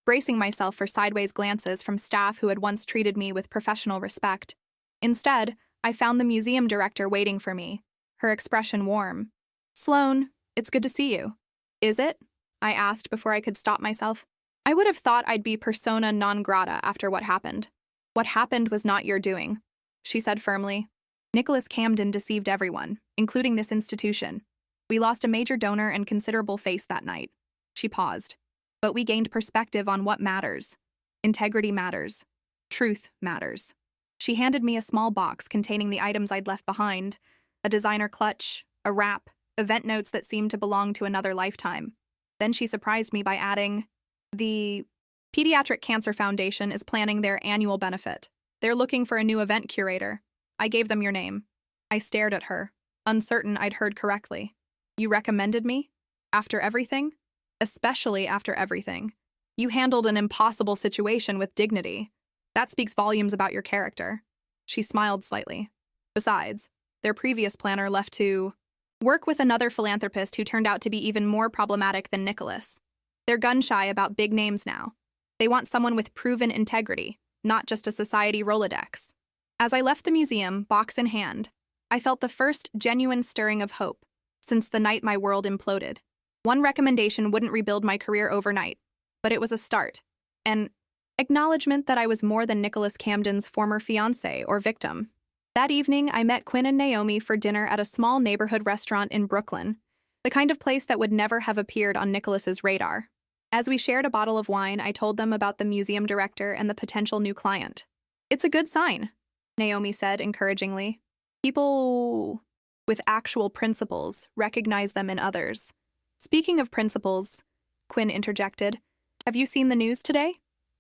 bracing myself for sideways glances from staff who had once treated me with professional respect. Instead, I found the museum director waiting for me, her expression warm. Sloan, it's good to see you. Is it? I asked before I could stop myself. I would have thought I'd be persona non grata after what happened. What happened was not your doing, she said firmly. Nicholas Camden deceived everyone, including this institution. We lost a major donor and considerable face that night. She paused. But we gained perspective on what matters. Integrity matters. Truth matters. She handed me a small box containing the items I'd left behind, a designer clutch, a wrap, event notes that seemed to belong to another lifetime. Then she surprised me by adding, "The Pediatric Cancer Foundation is planning their annual benefit. They're looking for a new event curator. I gave them your name." I stared at her, uncertain I'd heard correctly. "You recommended me? After everything?" "Especially after everything. You handled an impossible situation with dignity. That speaks volumes about your character." She smiled slightly. "Besides, their previous planner left to work with another philanthropist who turned out to be even more problematic than Nicholas. They're gun-shy about big names now. They want someone with proven integrity, not just a society Rolodex." As I left the museum, box in hand, I felt the first genuine stirring of hope since the night my world imploded. One recommendation wouldn't rebuild my career overnight, but it was a start. An acknowledgement that I was more than Nicholas Camden's former fiancé or victim. That evening, I met Quinn and Naomi for dinner at a small neighborhood restaurant in Brooklyn, the kind of place that would never have appeared on Nicholas's radar. As we shared a bottle of wine, I told them about the museum director and the potential new client. "It's a good sign," Naomi said encouragingly. "People with actual principles recognize them in others." "Speaking of principles," Quinn interjected, "have you seen the news today?"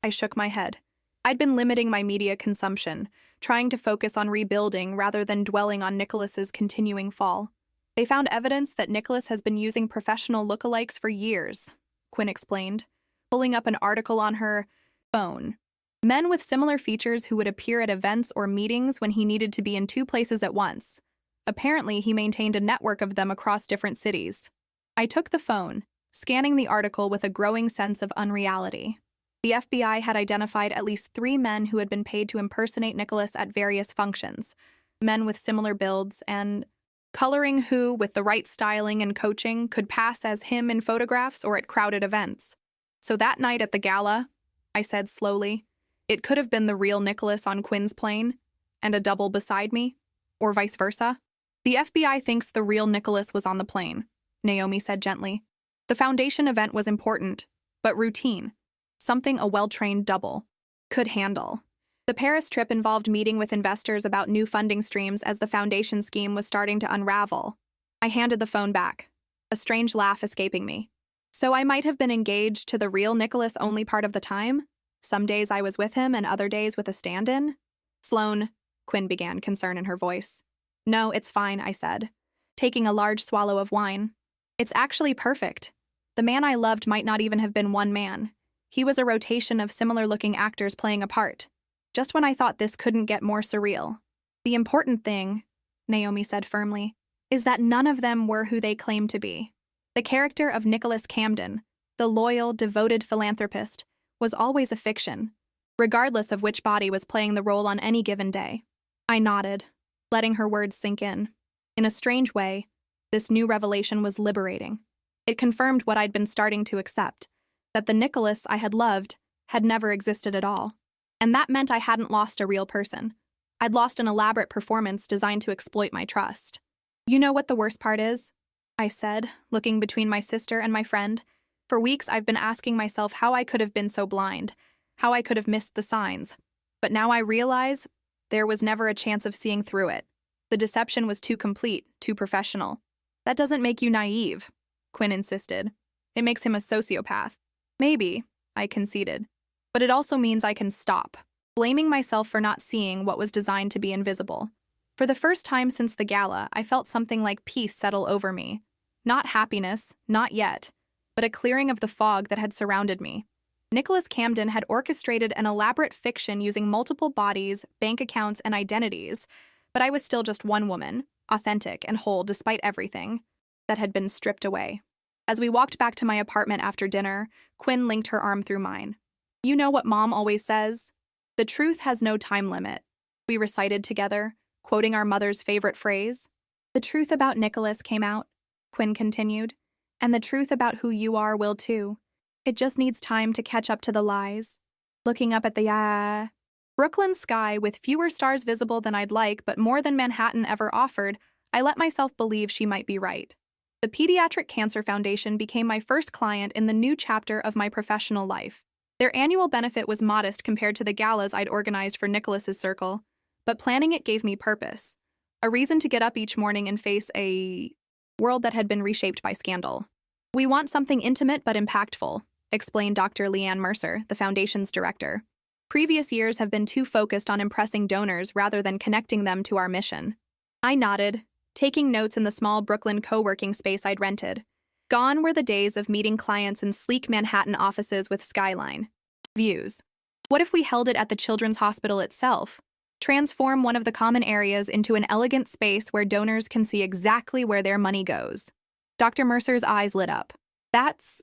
I shook my head. I'd been limiting my media consumption, trying to focus on rebuilding rather than dwelling on Nicholas's continuing fall. "They found evidence that Nicholas has been using professional lookalikes for years," Quinn explained, pulling up an article on her phone. "Men with similar features who would appear at events or meetings when he needed to be in two places at once. Apparently, he maintained a network of them across different cities." I took the phone, scanning the article with a growing sense of unreality. The FBI had identified at least 3 men who had been paid to impersonate Nicholas at various functions, men with similar builds and coloring who, with the right styling and coaching, could pass as him in photographs or at crowded events. "So that night at the gala," I said slowly, "it could have been the real Nicholas on Quinn's plane and a double beside me, or vice versa." "The FBI thinks the real Nicholas was on the plane," Naomi said gently. "The foundation event was important, but routine. Something a well-trained double could handle." The Paris trip involved meeting with investors about new funding streams as the foundation scheme was starting to unravel. I handed the phone back, a strange laugh escaping me. "So I might have been engaged to the real Nicholas only part of the time? Some days I was with him and other days with a stand-in?" "Sloan," Quinn began, concern in her voice. "No, it's fine," I said, taking a large swallow of wine. "It's actually perfect. The man I loved might not even have been one man. He was a rotation of similar-looking actors playing a part. Just when I thought this couldn't get more surreal. The important thing," Naomi said firmly, "is that none of them were who they claimed to be. The character of Nicholas Camden, the loyal, devoted philanthropist, was always a fiction, regardless of which body was playing the role on any given day." I nodded, letting her words sink in. In a strange way, this new revelation was liberating. It confirmed what I'd been starting to accept, that the Nicholas I had loved had never existed at all. And that meant I hadn't lost a real person. I'd lost an elaborate performance designed to exploit my trust. "You know what the worst part is?" I said, looking between my sister and my friend. "For weeks I've been asking myself how I could have been so blind, how I could have missed the signs. But now I realize there was never a chance of seeing through it. The deception was too complete, too professional." "That doesn't make you naive," Quinn insisted. "It makes him a sociopath." "Maybe," I conceded. "But it also means I can stop blaming myself for not seeing what was designed to be invisible." For the first time since the gala, I felt something like peace settle over me. Not happiness, not yet, but a clearing of the fog that had surrounded me. Nicholas Camden had orchestrated an elaborate fiction using multiple bodies, bank accounts, and identities, but I was still just one woman, authentic and whole despite everything that had been stripped away. As we walked back to my apartment after dinner, Quinn linked her arm through mine. "You know what Mom always says? The truth has no time limit," we recited together, quoting our mother's favorite phrase. "The truth about Nicholas came out," Quinn continued, "and the truth about who you are will too. It just needs time to catch up to the lies." Looking up at the Brooklyn sky with fewer stars visible than I'd like but more than Manhattan ever offered, I let myself believe she might be right. The Pediatric Cancer Foundation became my first client in the new chapter of my professional life. Their annual benefit was modest compared to the galas I'd organized for Nicholas's circle, but planning it gave me purpose, a reason to get up each morning and face a world that had been reshaped by scandal. "We want something intimate but impactful," explained Dr. Leanne Mercer, the foundation's director. "Previous years have been too focused on impressing donors rather than connecting them to our mission." I nodded, taking notes in the small Brooklyn co-working space I'd rented. Gone were the days of meeting clients in sleek Manhattan offices with skyline views. What if we held it at the Children's Hospital itself? Transform one of the common areas into an elegant space where donors can see exactly where their money goes. Dr. Mercer's eyes lit up. "That's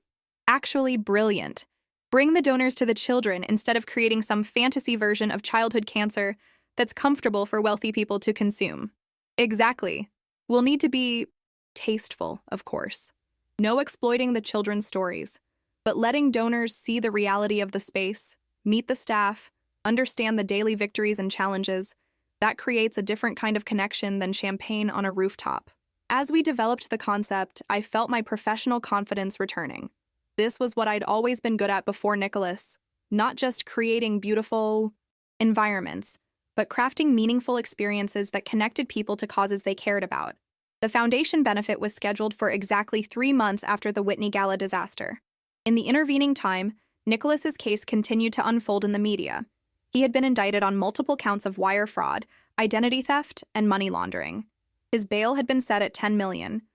actually brilliant. Bring the donors to the children instead of creating some fantasy version of childhood cancer that's comfortable for wealthy people to consume." "Exactly. We'll need to be tasteful, of course. No exploiting the children's stories, but letting donors see the reality of the space, meet the staff, understand the daily victories and challenges. That creates a different kind of connection than champagne on a rooftop." As we developed the concept, I felt my professional confidence returning. This was what I'd always been good at before Nicholas, not just creating beautiful environments, but crafting meaningful experiences that connected people to causes they cared about. The foundation benefit was scheduled for exactly 3 months after the Whitney Gala disaster. In the intervening time, Nicholas's case continued to unfold in the media. He had been indicted on multiple counts of wire fraud, identity theft, and money laundering. His bail had been set at $10 million,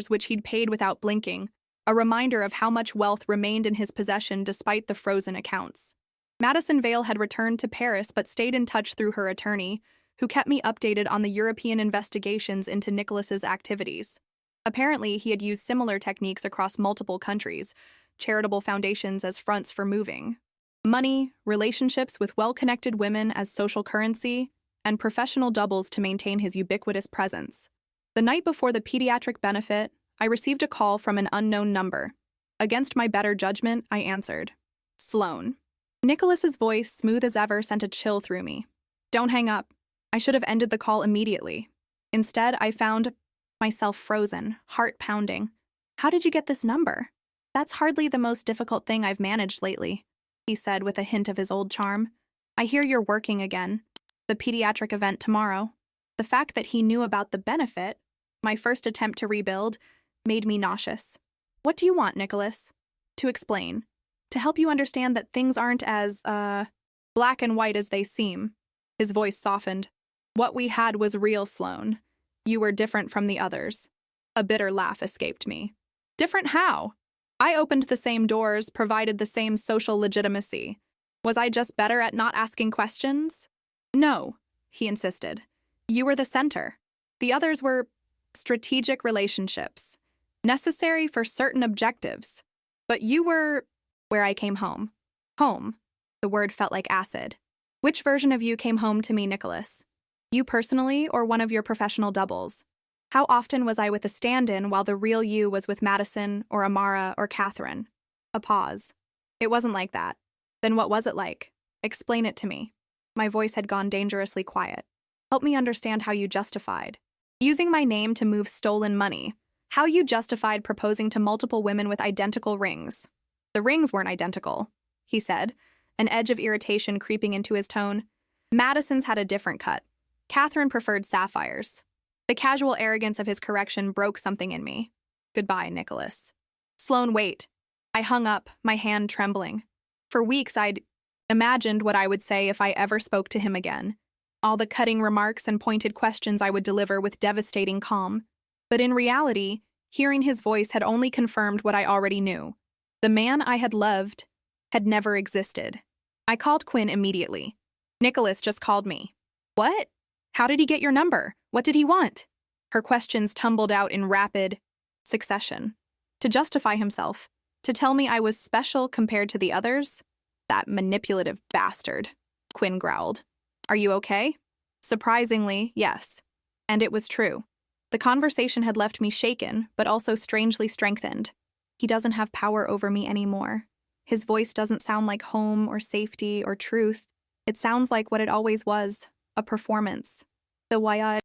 which he'd paid without blinking, a reminder of how much wealth remained in his possession despite the frozen accounts. Madison Vale had returned to Paris but stayed in touch through her attorney, who kept me updated on the European investigations into Nicholas's activities. Apparently, he had used similar techniques across multiple countries, charitable foundations as fronts for moving money, relationships with well-connected women as social currency, and professional doubles to maintain his ubiquitous presence. The night before the pediatric benefit, I received a call from an unknown number. Against my better judgment, I answered. Sloan. Nicholas's voice, smooth as ever, sent a chill through me. "Don't hang up." I should have ended the call immediately. Instead, I found myself frozen, heart pounding. "How did you get this number?" "That's hardly the most difficult thing I've managed lately," he said with a hint of his old charm. "I hear you're working again. The pediatric event tomorrow." The fact that he knew about the benefit, my first attempt to rebuild, made me nauseous. "What do you want, Nicholas?" "To explain. To help you understand that things aren't as, black and white as they seem." His voice softened. "What we had was real, Sloan. You were different from the others." A bitter laugh escaped me. "Different how? I opened the same doors, provided the same social legitimacy. Was I just better at not asking questions?" "No," he insisted. "You were the center. The others were strategic relationships, necessary for certain objectives. But you were where I came home." Home. The word felt like acid. "Which version of you came home to me, Nicholas? You personally or one of your professional doubles? How often was I with a stand-in while the real you was with Madison or Amara or Catherine?" A pause. "It wasn't like that." "Then what was it like? Explain it to me." My voice had gone dangerously quiet. "Help me understand how you justified using my name to move stolen money. How you justified proposing to multiple women with identical rings." "The rings weren't identical," he said, an edge of irritation creeping into his tone. "Madison's had a different cut. Catherine preferred sapphires." The casual arrogance of his correction broke something in me. "Goodbye, Nicholas." "Sloan, wait." I hung up, my hand trembling. For weeks, I'd imagined what I would say if I ever spoke to him again. All the cutting remarks and pointed questions I would deliver with devastating calm. But in reality, hearing his voice had only confirmed what I already knew. The man I had loved had never existed. I called Quinn immediately. "Nicholas just called me." "What? How did he get your number? What did he want?" Her questions tumbled out in rapid succession. "To justify himself. To tell me I was special compared to the others." "That manipulative bastard," Quinn growled. "Are you okay?" Surprisingly, yes. And it was true. The conversation had left me shaken, but also strangely strengthened. He doesn't have power over me anymore. His voice doesn't sound like home or safety or truth. It sounds like what it always was, a performance. The why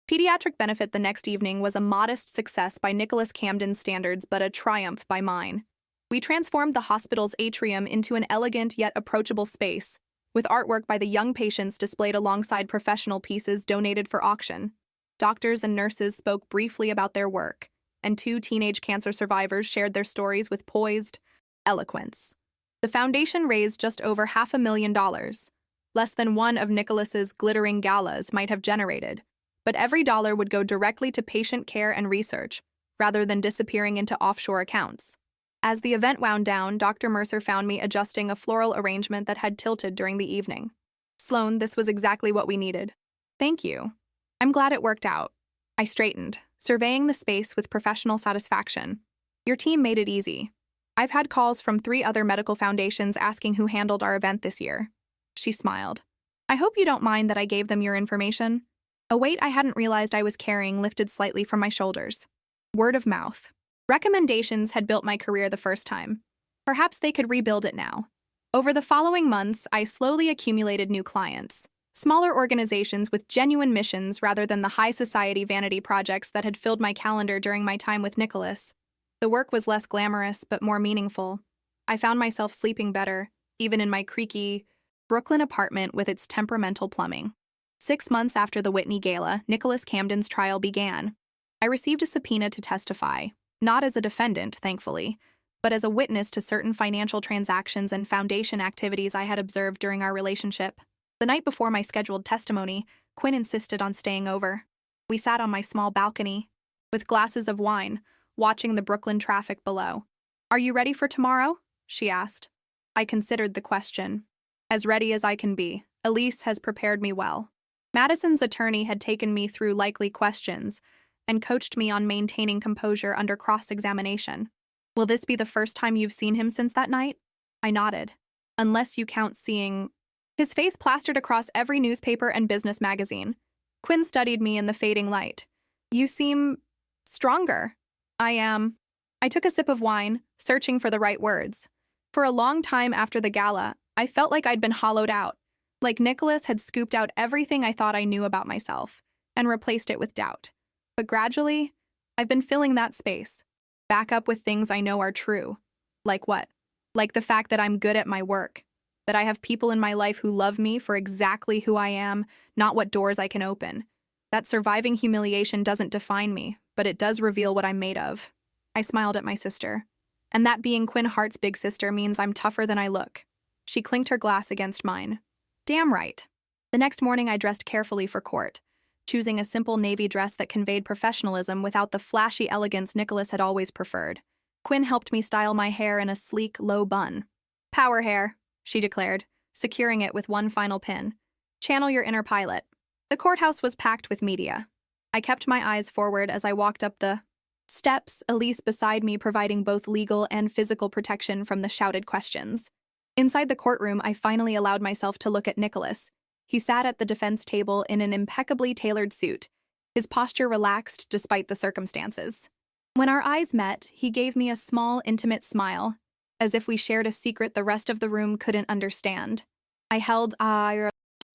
Pediatric benefit the next evening was a modest success by Nicholas Camden's standards, but a triumph by mine. We transformed the hospital's atrium into an elegant yet approachable space, with artwork by the young patients displayed alongside professional pieces donated for auction. Doctors and nurses spoke briefly about their work, and 2 teenage cancer survivors shared their stories with poised eloquence. The foundation raised just over $500,000, less than one of Nicholas's glittering galas might have generated, but every dollar would go directly to patient care and research, rather than disappearing into offshore accounts. As the event wound down, Dr. Mercer found me adjusting a floral arrangement that had tilted during the evening. "Sloan, this was exactly what we needed." "Thank you. I'm glad it worked out." I straightened, surveying the space with professional satisfaction. "Your team made it easy. I've had calls from 3 other medical foundations asking who handled our event this year." She smiled. "I hope you don't mind that I gave them your information." A weight I hadn't realized I was carrying lifted slightly from my shoulders. Word of mouth. Recommendations had built my career the first time. Perhaps they could rebuild it now. Over the following months, I slowly accumulated new clients. Smaller organizations with genuine missions rather than the high society vanity projects that had filled my calendar during my time with Nicholas. The work was less glamorous, but more meaningful. I found myself sleeping better, even in my creaky Brooklyn apartment with its temperamental plumbing. 6 months after the Whitney Gala, Nicholas Camden's trial began. I received a subpoena to testify, not as a defendant, thankfully, but as a witness to certain financial transactions and foundation activities I had observed during our relationship. The night before my scheduled testimony, Quinn insisted on staying over. We sat on my small balcony, with glasses of wine, watching the Brooklyn traffic below. "Are you ready for tomorrow?" she asked. I considered the question. As ready as I can be. Elise has prepared me well. Madison's attorney had taken me through likely questions and coached me on maintaining composure under cross-examination. "Will this be the first time you've seen him since that night?" I nodded. "Unless you count seeing..." His face plastered across every newspaper and business magazine. Quinn studied me in the fading light. "You seem stronger." "I am." I took a sip of wine, searching for the right words. For a long time after the gala, I felt like I'd been hollowed out, like Nicholas had scooped out everything I thought I knew about myself and replaced it with doubt. But gradually, I've been filling that space, back up with things I know are true. Like what? Like the fact that I'm good at my work, that I have people in my life who love me for exactly who I am, not what doors I can open. That surviving humiliation doesn't define me, but it does reveal what I'm made of. I smiled at my sister. And that being Quinn Hart's big sister means I'm tougher than I look. She clinked her glass against mine. Damn right. The next morning I dressed carefully for court, choosing a simple navy dress that conveyed professionalism without the flashy elegance Nicholas had always preferred. Quinn helped me style my hair in a sleek, low bun. "Power hair," she declared, securing it with one final pin. "Channel your inner pilot." The courthouse was packed with media. I kept my eyes forward as I walked up the steps, Elise beside me providing both legal and physical protection from the shouted questions. Inside the courtroom, I finally allowed myself to look at Nicholas. He sat at the defense table in an impeccably tailored suit, his posture relaxed despite the circumstances. When our eyes met, he gave me a small, intimate smile, as if we shared a secret the rest of the room couldn't understand. I held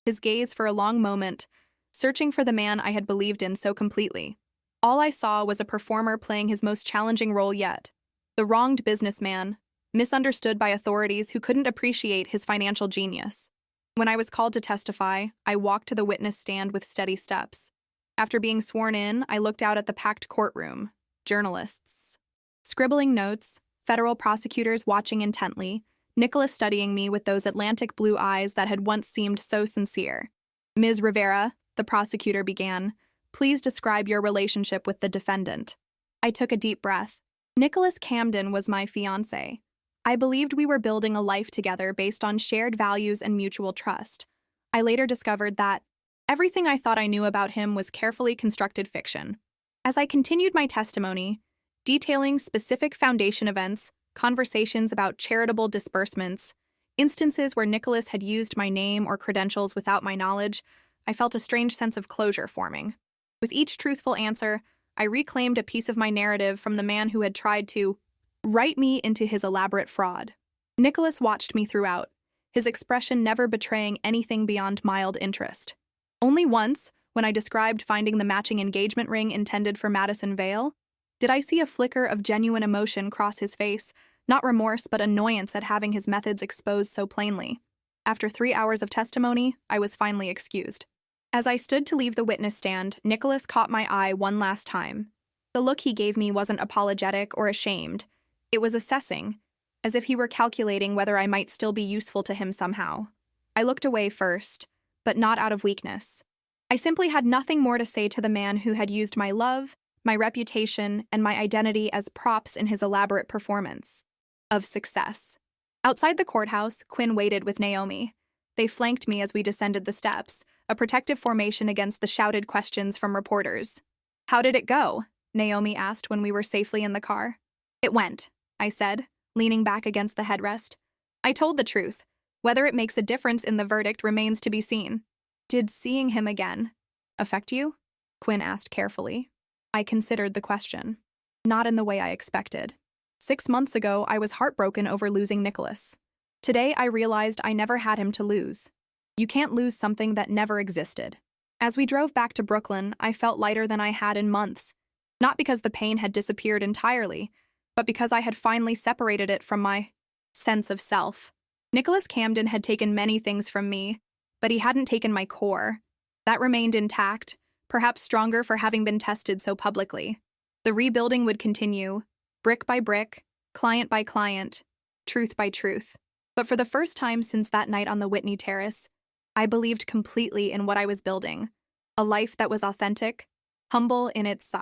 his gaze for a long moment, searching for the man I had believed in so completely. All I saw was a performer playing his most challenging role yet. The wronged businessman, misunderstood by authorities who couldn't appreciate his financial genius. When I was called to testify, I walked to the witness stand with steady steps. After being sworn in, I looked out at the packed courtroom. Journalists scribbling notes, federal prosecutors watching intently, Nicholas studying me with those Atlantic blue eyes that had once seemed so sincere. "Ms. Rivera," the prosecutor began, "please describe your relationship with the defendant." I took a deep breath. Nicholas Camden was my fiancé. I believed we were building a life together based on shared values and mutual trust. I later discovered that everything I thought I knew about him was carefully constructed fiction. As I continued my testimony, detailing specific foundation events, conversations about charitable disbursements, instances where Nicholas had used my name or credentials without my knowledge, I felt a strange sense of closure forming. With each truthful answer, I reclaimed a piece of my narrative from the man who had tried to write me into his elaborate fraud. Nicholas watched me throughout, his expression never betraying anything beyond mild interest. Only once, when I described finding the matching engagement ring intended for Madison Vale? Did I see a flicker of genuine emotion cross his face, not remorse but annoyance at having his methods exposed so plainly? After 3 hours of testimony, I was finally excused. As I stood to leave the witness stand, Nicholas caught my eye one last time. The look he gave me wasn't apologetic or ashamed. It was assessing, as if he were calculating whether I might still be useful to him somehow. I looked away first, but not out of weakness. I simply had nothing more to say to the man who had used my love, my reputation, and my identity as props in his elaborate performance of success. Outside the courthouse, Quinn waited with Naomi. They flanked me as we descended the steps, a protective formation against the shouted questions from reporters. "How did it go?" Naomi asked when we were safely in the car. "It went," I said, leaning back against the headrest. "I told the truth. Whether it makes a difference in the verdict remains to be seen." "Did seeing him again affect you?" Quinn asked carefully. I considered the question. Not in the way I expected. 6 months ago, I was heartbroken over losing Nicholas. Today, I realized I never had him to lose. You can't lose something that never existed. As we drove back to Brooklyn, I felt lighter than I had in months. Not because the pain had disappeared entirely, but because I had finally separated it from my sense of self. Nicholas Camden had taken many things from me, but he hadn't taken my core. That remained intact, perhaps stronger for having been tested so publicly. The rebuilding would continue, brick by brick, client by client, truth by truth. But for the first time since that night on the Whitney Terrace, I believed completely in what I was building. A life that was authentic, humble in its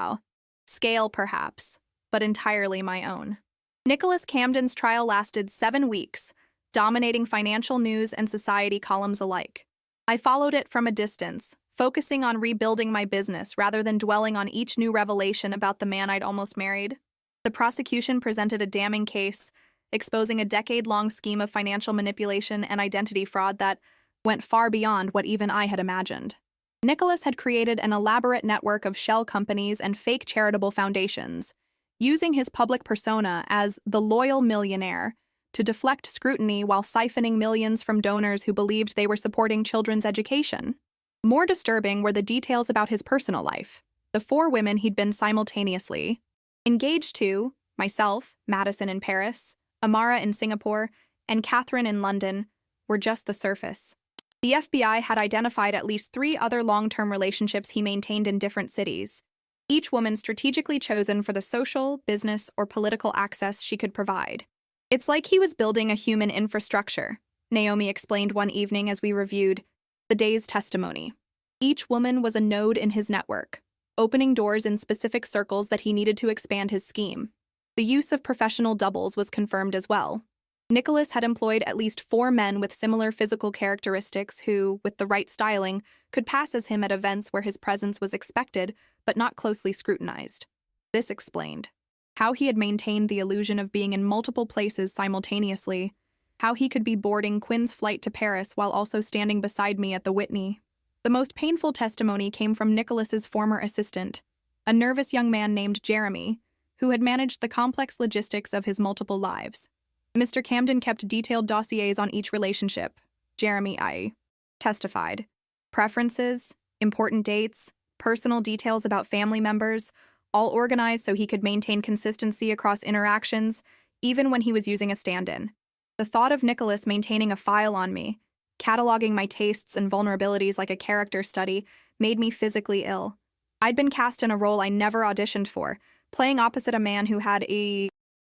scale perhaps, but entirely my own. Nicholas Camden's trial lasted 7 weeks, dominating financial news and society columns alike. I followed it from a distance, focusing on rebuilding my business rather than dwelling on each new revelation about the man I'd almost married. The prosecution presented a damning case, exposing a decade-long scheme of financial manipulation and identity fraud that went far beyond what even I had imagined. Nicholas had created an elaborate network of shell companies and fake charitable foundations, using his public persona as the loyal millionaire to deflect scrutiny while siphoning millions from donors who believed they were supporting children's education. More disturbing were the details about his personal life. The 4 women he'd been simultaneously engaged to, myself, Madison in Paris, Amara in Singapore, and Catherine in London, were just the surface. The FBI had identified at least 3 other long-term relationships he maintained in different cities, each woman strategically chosen for the social, business, or political access she could provide. "It's like he was building a human infrastructure," Naomi explained one evening as we reviewed the day's testimony. Each woman was a node in his network, opening doors in specific circles that he needed to expand his scheme. The use of professional doubles was confirmed as well. Nicholas had employed at least 4 men with similar physical characteristics who, with the right styling, could pass as him at events where his presence was expected but not closely scrutinized. This explained how he had maintained the illusion of being in multiple places simultaneously, how he could be boarding Quinn's flight to Paris while also standing beside me at the Whitney. The most painful testimony came from Nicholas's former assistant, a nervous young man named Jeremy, who had managed the complex logistics of his multiple lives. Mr. Camden kept detailed dossiers on each relationship, Jeremy I. testified. Preferences, important dates, personal details about family members, all organized so he could maintain consistency across interactions, even when he was using a stand-in. The thought of Nicholas maintaining a file on me, cataloging my tastes and vulnerabilities like a character study, made me physically ill. I'd been cast in a role I never auditioned for, playing opposite a man who had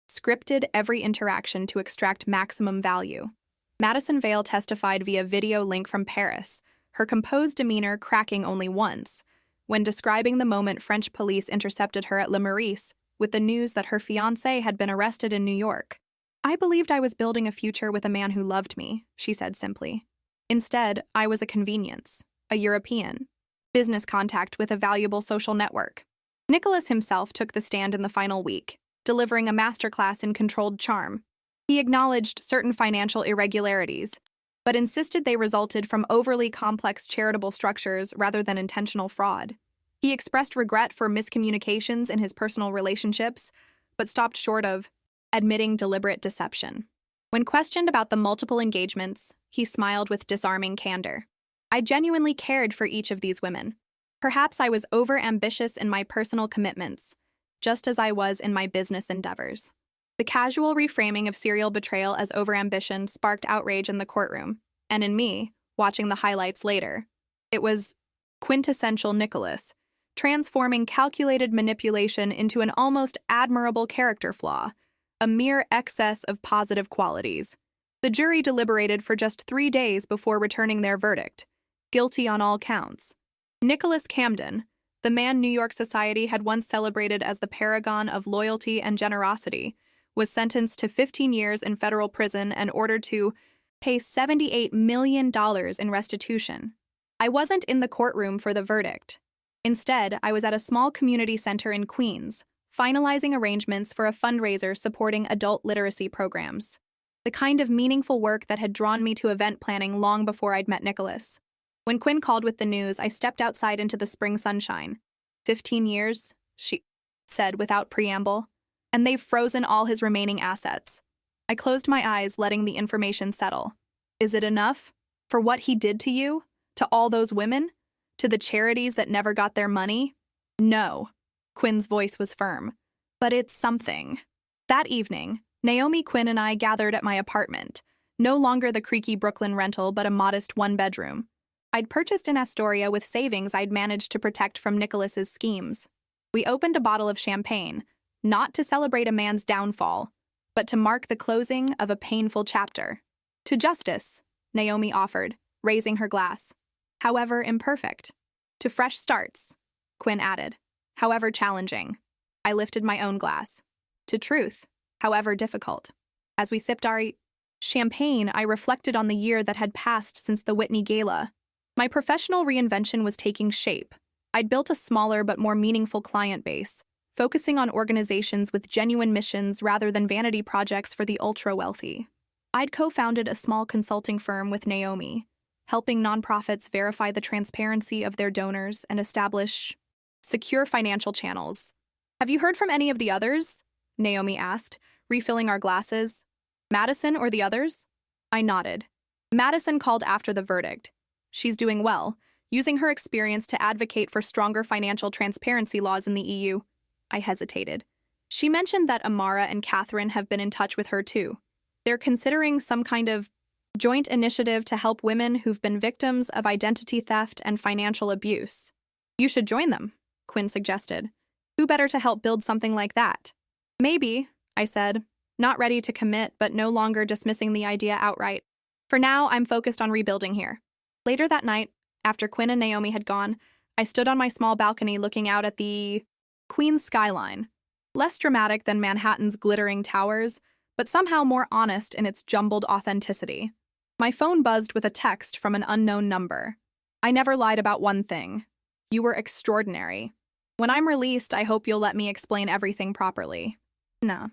scripted every interaction to extract maximum value. Madison Vale testified via video link from Paris, her composed demeanor cracking only once, when describing the moment French police intercepted her at Le Maurice with the news that her fiancé had been arrested in New York. "I believed I was building a future with a man who loved me," she said simply. "Instead, I was a convenience, a European, business contact with a valuable social network." Nicholas himself took the stand in the final week, delivering a masterclass in controlled charm. He acknowledged certain financial irregularities, but insisted they resulted from overly complex charitable structures rather than intentional fraud. He expressed regret for miscommunications in his personal relationships, but stopped short of admitting deliberate deception. When questioned about the multiple engagements, he smiled with disarming candor. "I genuinely cared for each of these women. Perhaps I was over-ambitious in my personal commitments, just as I was in my business endeavors. The casual reframing of serial betrayal as overambition sparked outrage in the courtroom, and in me, watching the highlights later. It was quintessential Nicholas, transforming calculated manipulation into an almost admirable character flaw, a mere excess of positive qualities. The jury deliberated for just 3 days before returning their verdict, guilty on all counts. Nicholas Camden, the man New York society had once celebrated as the paragon of loyalty and generosity, was sentenced to 15 years in federal prison and ordered to pay $78 million in restitution. I wasn't in the courtroom for the verdict. Instead, I was at a small community center in Queens, finalizing arrangements for a fundraiser supporting adult literacy programs, the kind of meaningful work that had drawn me to event planning long before I'd met Nicholas. When Quinn called with the news, I stepped outside into the spring sunshine. 15 years, she said without preamble, and they've frozen all his remaining assets. I closed my eyes, letting the information settle. Is it enough? For what he did to you? To all those women? To the charities that never got their money? No. Quinn's voice was firm. But it's something. That evening, Naomi, Quinn, and I gathered at my apartment, no longer the creaky Brooklyn rental, but a modest one-bedroom. I'd purchased in Astoria with savings I'd managed to protect from Nicholas's schemes. We opened a bottle of champagne, not to celebrate a man's downfall, but to mark the closing of a painful chapter. To justice, Naomi offered, raising her glass. However imperfect. To fresh starts, Quinn added. However challenging. I lifted my own glass. To truth, however difficult. As we sipped our champagne, I reflected on the year that had passed since the Whitney Gala. My professional reinvention was taking shape. I'd built a smaller but more meaningful client base, focusing on organizations with genuine missions rather than vanity projects for the ultra-wealthy. I'd co-founded a small consulting firm with Naomi, helping nonprofits verify the transparency of their donors and establish secure financial channels. Have you heard from any of the others? Naomi asked, refilling our glasses. Madison or the others? I nodded. Madison called after the verdict. She's doing well, using her experience to advocate for stronger financial transparency laws in the EU. I hesitated. She mentioned that Amara and Catherine have been in touch with her too. They're considering some kind of joint initiative to help women who've been victims of identity theft and financial abuse. You should join them, Quinn suggested. Who better to help build something like that? Maybe, I said, not ready to commit but no longer dismissing the idea outright. For now, I'm focused on rebuilding here. Later that night, after Quinn and Naomi had gone, I stood on my small balcony looking out at the Queens skyline. Less dramatic than Manhattan's glittering towers, but somehow more honest in its jumbled authenticity. My phone buzzed with a text from an unknown number. I never lied about one thing. You were extraordinary. When I'm released, I hope you'll let me explain everything properly. Nah.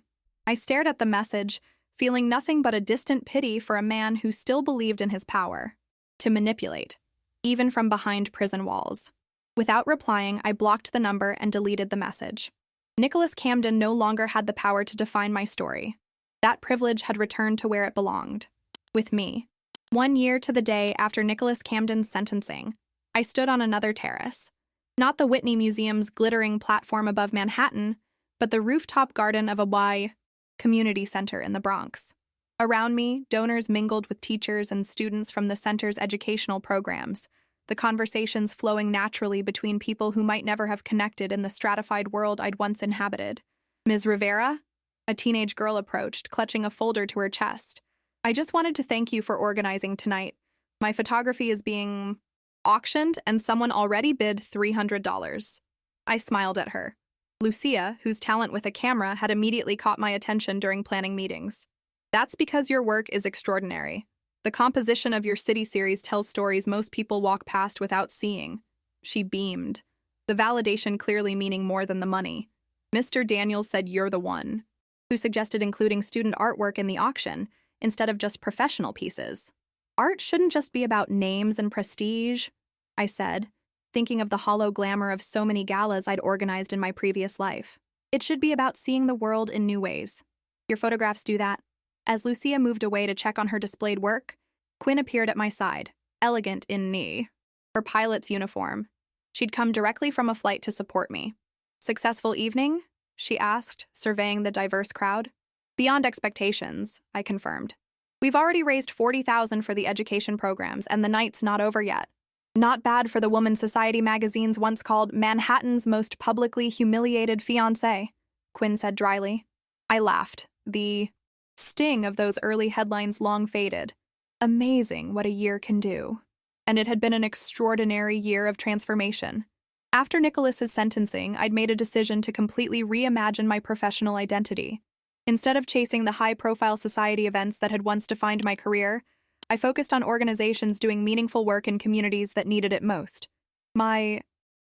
I stared at the message, feeling nothing but a distant pity for a man who still believed in his power to manipulate, even from behind prison walls. Without replying, I blocked the number and deleted the message. Nicholas Camden no longer had the power to define my story. That privilege had returned to where it belonged, with me. 1 year to the day after Nicholas Camden's sentencing, I stood on another terrace. Not the Whitney Museum's glittering platform above Manhattan, but the rooftop garden of a Y community center in the Bronx. Around me, donors mingled with teachers and students from the center's educational programs, the conversations flowing naturally between people who might never have connected in the stratified world I'd once inhabited. Ms. Rivera? A teenage girl approached, clutching a folder to her chest. I just wanted to thank you for organizing tonight. My photography is being auctioned, and someone already bid $300. I smiled at her. Lucia, whose talent with a camera had immediately caught my attention during planning meetings. That's because your work is extraordinary. The composition of your city series tells stories most people walk past without seeing. She beamed, the validation clearly meaning more than the money. Mr. Daniels said you're the one, who suggested including student artwork in the auction instead of just professional pieces. Art shouldn't just be about names and prestige, I said, thinking of the hollow glamour of so many galas I'd organized in my previous life. It should be about seeing the world in new ways. Your photographs do that. As Lucia moved away to check on her displayed work, Quinn appeared at my side, elegant in knee, her pilot's uniform. She'd come directly from a flight to support me. "Successful evening?" she asked, surveying the diverse crowd. "Beyond expectations," I confirmed. "We've already raised $40,000 for the education programs, and the night's not over yet." "Not bad for the Woman's Society magazines once called Manhattan's most publicly humiliated fiancé," Quinn said dryly. I laughed. The sting of those early headlines long faded. Amazing what a year can do. And it had been an extraordinary year of transformation. After Nicholas's sentencing, I'd made a decision to completely reimagine my professional identity. Instead of chasing the high-profile society events that had once defined my career, I focused on organizations doing meaningful work in communities that needed it most. My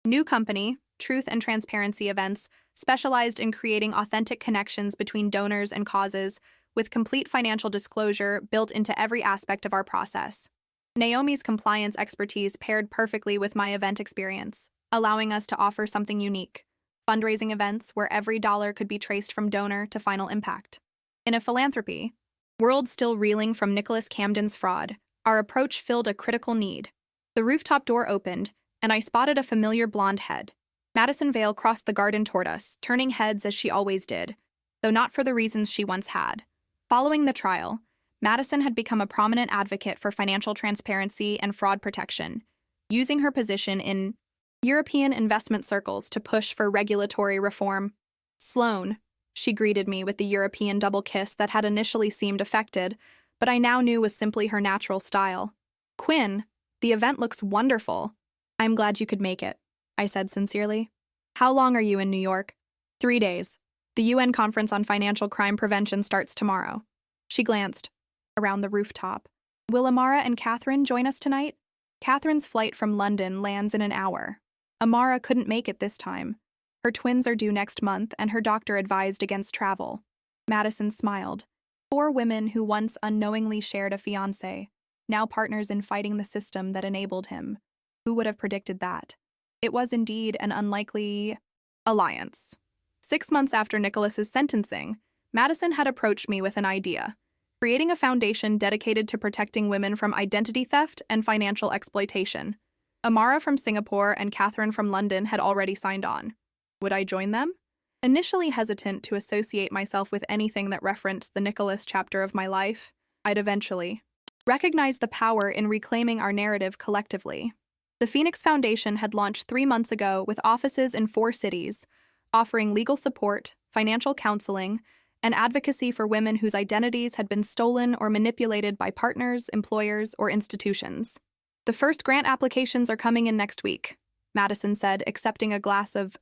new company, Truth and Transparency Events, specialized in creating authentic connections between donors and causes, with complete financial disclosure built into every aspect of our process. Naomi's compliance expertise paired perfectly with my event experience, allowing us to offer something unique: fundraising events where every dollar could be traced from donor to final impact. In a philanthropy world still reeling from Nicholas Camden's fraud, our approach filled a critical need. The rooftop door opened, and I spotted a familiar blonde head. Madison Vale crossed the garden toward us, turning heads as she always did, though not for the reasons she once had. Following the trial, Madison had become a prominent advocate for financial transparency and fraud protection, using her position in European investment circles to push for regulatory reform. "Sloan," she greeted me with the European double kiss that had initially seemed affected, but I now knew was simply her natural style. "Quinn, the event looks wonderful." "I'm glad you could make it," I said sincerely. "How long are you in New York?" 3 days. The UN Conference on Financial Crime Prevention starts tomorrow." She glanced around the rooftop. "Will Amara and Catherine join us tonight?" "Catherine's flight from London lands in an hour. Amara couldn't make it this time. Her twins are due next month, and her doctor advised against travel." Madison smiled. 4 women who once unknowingly shared a fiancé, now partners in fighting the system that enabled him. Who would have predicted that? It was indeed an unlikely alliance. 6 months after Nicholas's sentencing, Madison had approached me with an idea: creating a foundation dedicated to protecting women from identity theft and financial exploitation. Amara from Singapore and Catherine from London had already signed on. Would I join them? Initially hesitant to associate myself with anything that referenced the Nicholas chapter of my life, I'd eventually recognize the power in reclaiming our narrative collectively. The Phoenix Foundation had launched 3 months ago with offices in 4 cities, offering legal support, financial counseling, and advocacy for women whose identities had been stolen or manipulated by partners, employers, or institutions. "The first grant applications are coming in next week," Madison said, accepting a glass of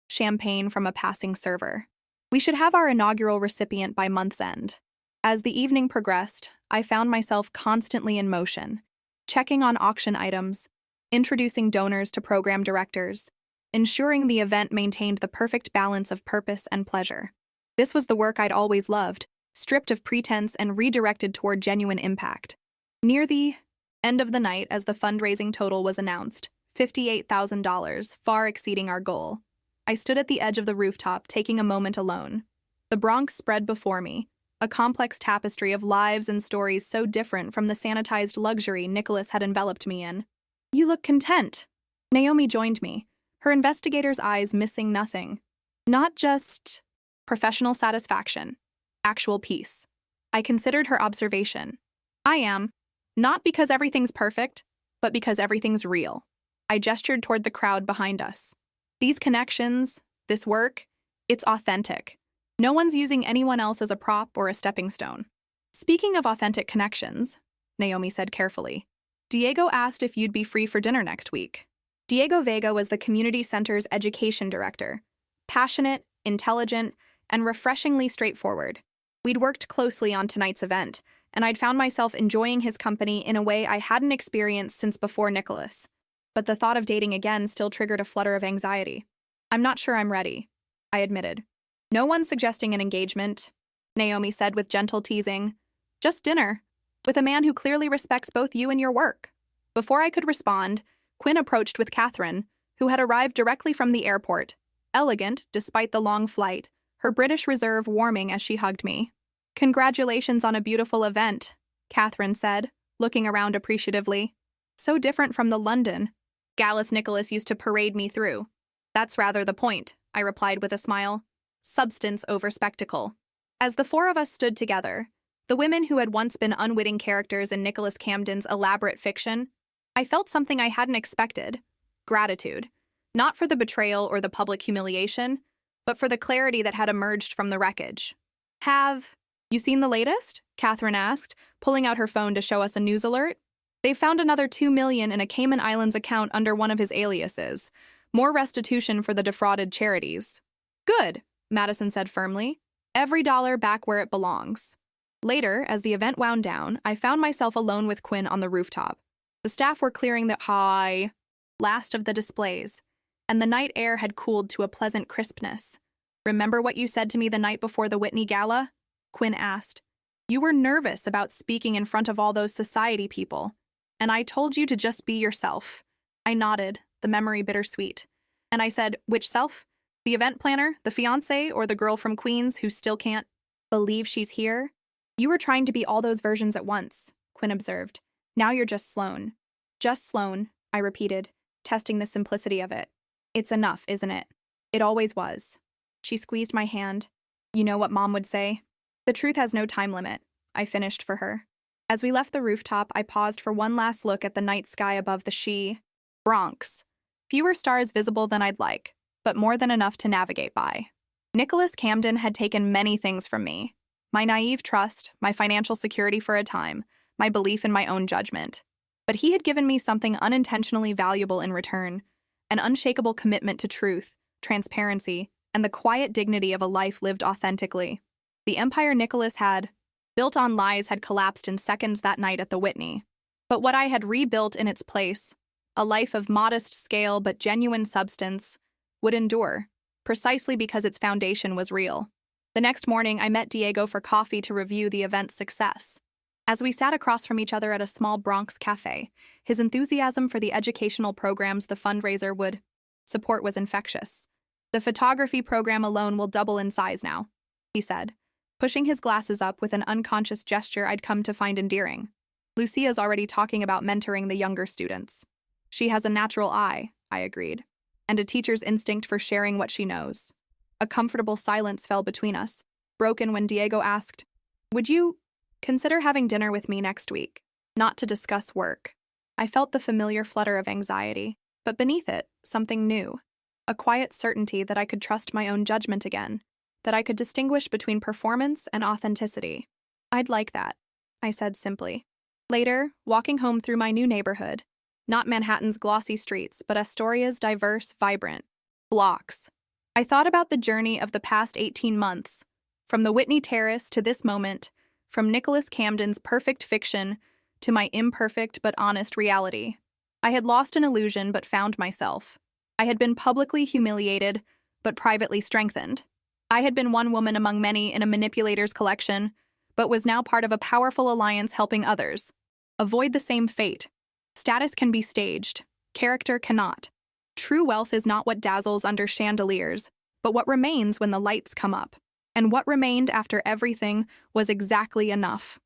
champagne from a passing server. "We should have our inaugural recipient by month's end." As the evening progressed, I found myself constantly in motion, checking on auction items, introducing donors to program directors, ensuring the event maintained the perfect balance of purpose and pleasure. This was the work I'd always loved, stripped of pretense and redirected toward genuine impact. Near the end of the night, as the fundraising total was announced, $58,000, far exceeding our goal, I stood at the edge of the rooftop, taking a moment alone. The Bronx spread before me, a complex tapestry of lives and stories so different from the sanitized luxury Nicholas had enveloped me in. "You look content." Naomi joined me, her investigator's eyes missing nothing. Not just professional satisfaction, actual peace. I considered her observation. "I am. Not because everything's perfect, but because everything's real." I gestured toward the crowd behind us. "These connections, this work, it's authentic. No one's using anyone else as a prop or a stepping stone." "Speaking of authentic connections," Naomi said carefully, "Diego asked if you'd be free for dinner next week." Diego Vega was the community center's education director. Passionate, intelligent, and refreshingly straightforward. We'd worked closely on tonight's event, and I'd found myself enjoying his company in a way I hadn't experienced since before Nicholas. But the thought of dating again still triggered a flutter of anxiety. "I'm not sure I'm ready," I admitted. "No one's suggesting an engagement," Naomi said with gentle teasing. "Just dinner, with a man who clearly respects both you and your work." Before I could respond, Quinn approached with Catherine, who had arrived directly from the airport, elegant despite the long flight, her British reserve warming as she hugged me. "Congratulations on a beautiful event," Catherine said, looking around appreciatively. "So different from the London." Gallus Nicholas used to parade me through. That's rather the point, I replied with a smile. Substance over spectacle. As the four of us stood together, the women who had once been unwitting characters in Nicholas Camden's elaborate fiction, I felt something I hadn't expected. Gratitude. Not for the betrayal or the public humiliation, but for the clarity that had emerged from the wreckage. Have you seen the latest? Catherine asked, pulling out her phone to show us a news alert. They found another $2 million in a Cayman Islands account under one of his aliases. More restitution for the defrauded charities. Good, Madison said firmly. Every dollar back where it belongs. Later, as the event wound down, I found myself alone with Quinn on the rooftop. The staff were clearing the last of the displays, and the night air had cooled to a pleasant crispness. Remember what you said to me the night before the Whitney Gala? Quinn asked. You were nervous about speaking in front of all those society people, and I told you to just be yourself. I nodded, the memory bittersweet. And I said, which self? The event planner, the fiancé, or the girl from Queens who still can't believe she's here? You were trying to be all those versions at once, Quinn observed. Now you're just Sloane. Just Sloane, I repeated, testing the simplicity of it. It's enough, isn't it? It always was. She squeezed my hand. You know what Mom would say? The truth has no time limit, I finished for her. As we left the rooftop, I paused for one last look at the night sky above the Bronx. Fewer stars visible than I'd like, but more than enough to navigate by. Nicholas Camden had taken many things from me. My naive trust, my financial security for a time, my belief in my own judgment. But he had given me something unintentionally valuable in return, an unshakable commitment to truth, transparency, and the quiet dignity of a life lived authentically. The empire Nicholas had built on lies had collapsed in seconds that night at the Whitney. But what I had rebuilt in its place, a life of modest scale but genuine substance, would endure, precisely because its foundation was real. The next morning, I met Diego for coffee to review the event's success. As we sat across from each other at a small Bronx cafe, his enthusiasm for the educational programs the fundraiser would support was infectious. The photography program alone will double in size now, he said, pushing his glasses up with an unconscious gesture I'd come to find endearing. Lucia's already talking about mentoring the younger students. She has a natural eye, I agreed, and a teacher's instinct for sharing what she knows. A comfortable silence fell between us, broken when Diego asked, Would you consider having dinner with me next week? Not to discuss work. I felt the familiar flutter of anxiety, but beneath it, something new. A quiet certainty that I could trust my own judgment again, that I could distinguish between performance and authenticity. I'd like that, I said simply. Later, walking home through my new neighborhood, not Manhattan's glossy streets, but Astoria's diverse, vibrant blocks, I thought about the journey of the past 18 months, from the Whitney Terrace to this moment, from Nicholas Camden's perfect fiction to my imperfect but honest reality. I had lost an illusion but found myself. I had been publicly humiliated but privately strengthened. I had been one woman among many in a manipulator's collection, but was now part of a powerful alliance helping others avoid the same fate. Status can be staged. Character cannot. True wealth is not what dazzles under chandeliers, but what remains when the lights come up. And what remained after everything was exactly enough.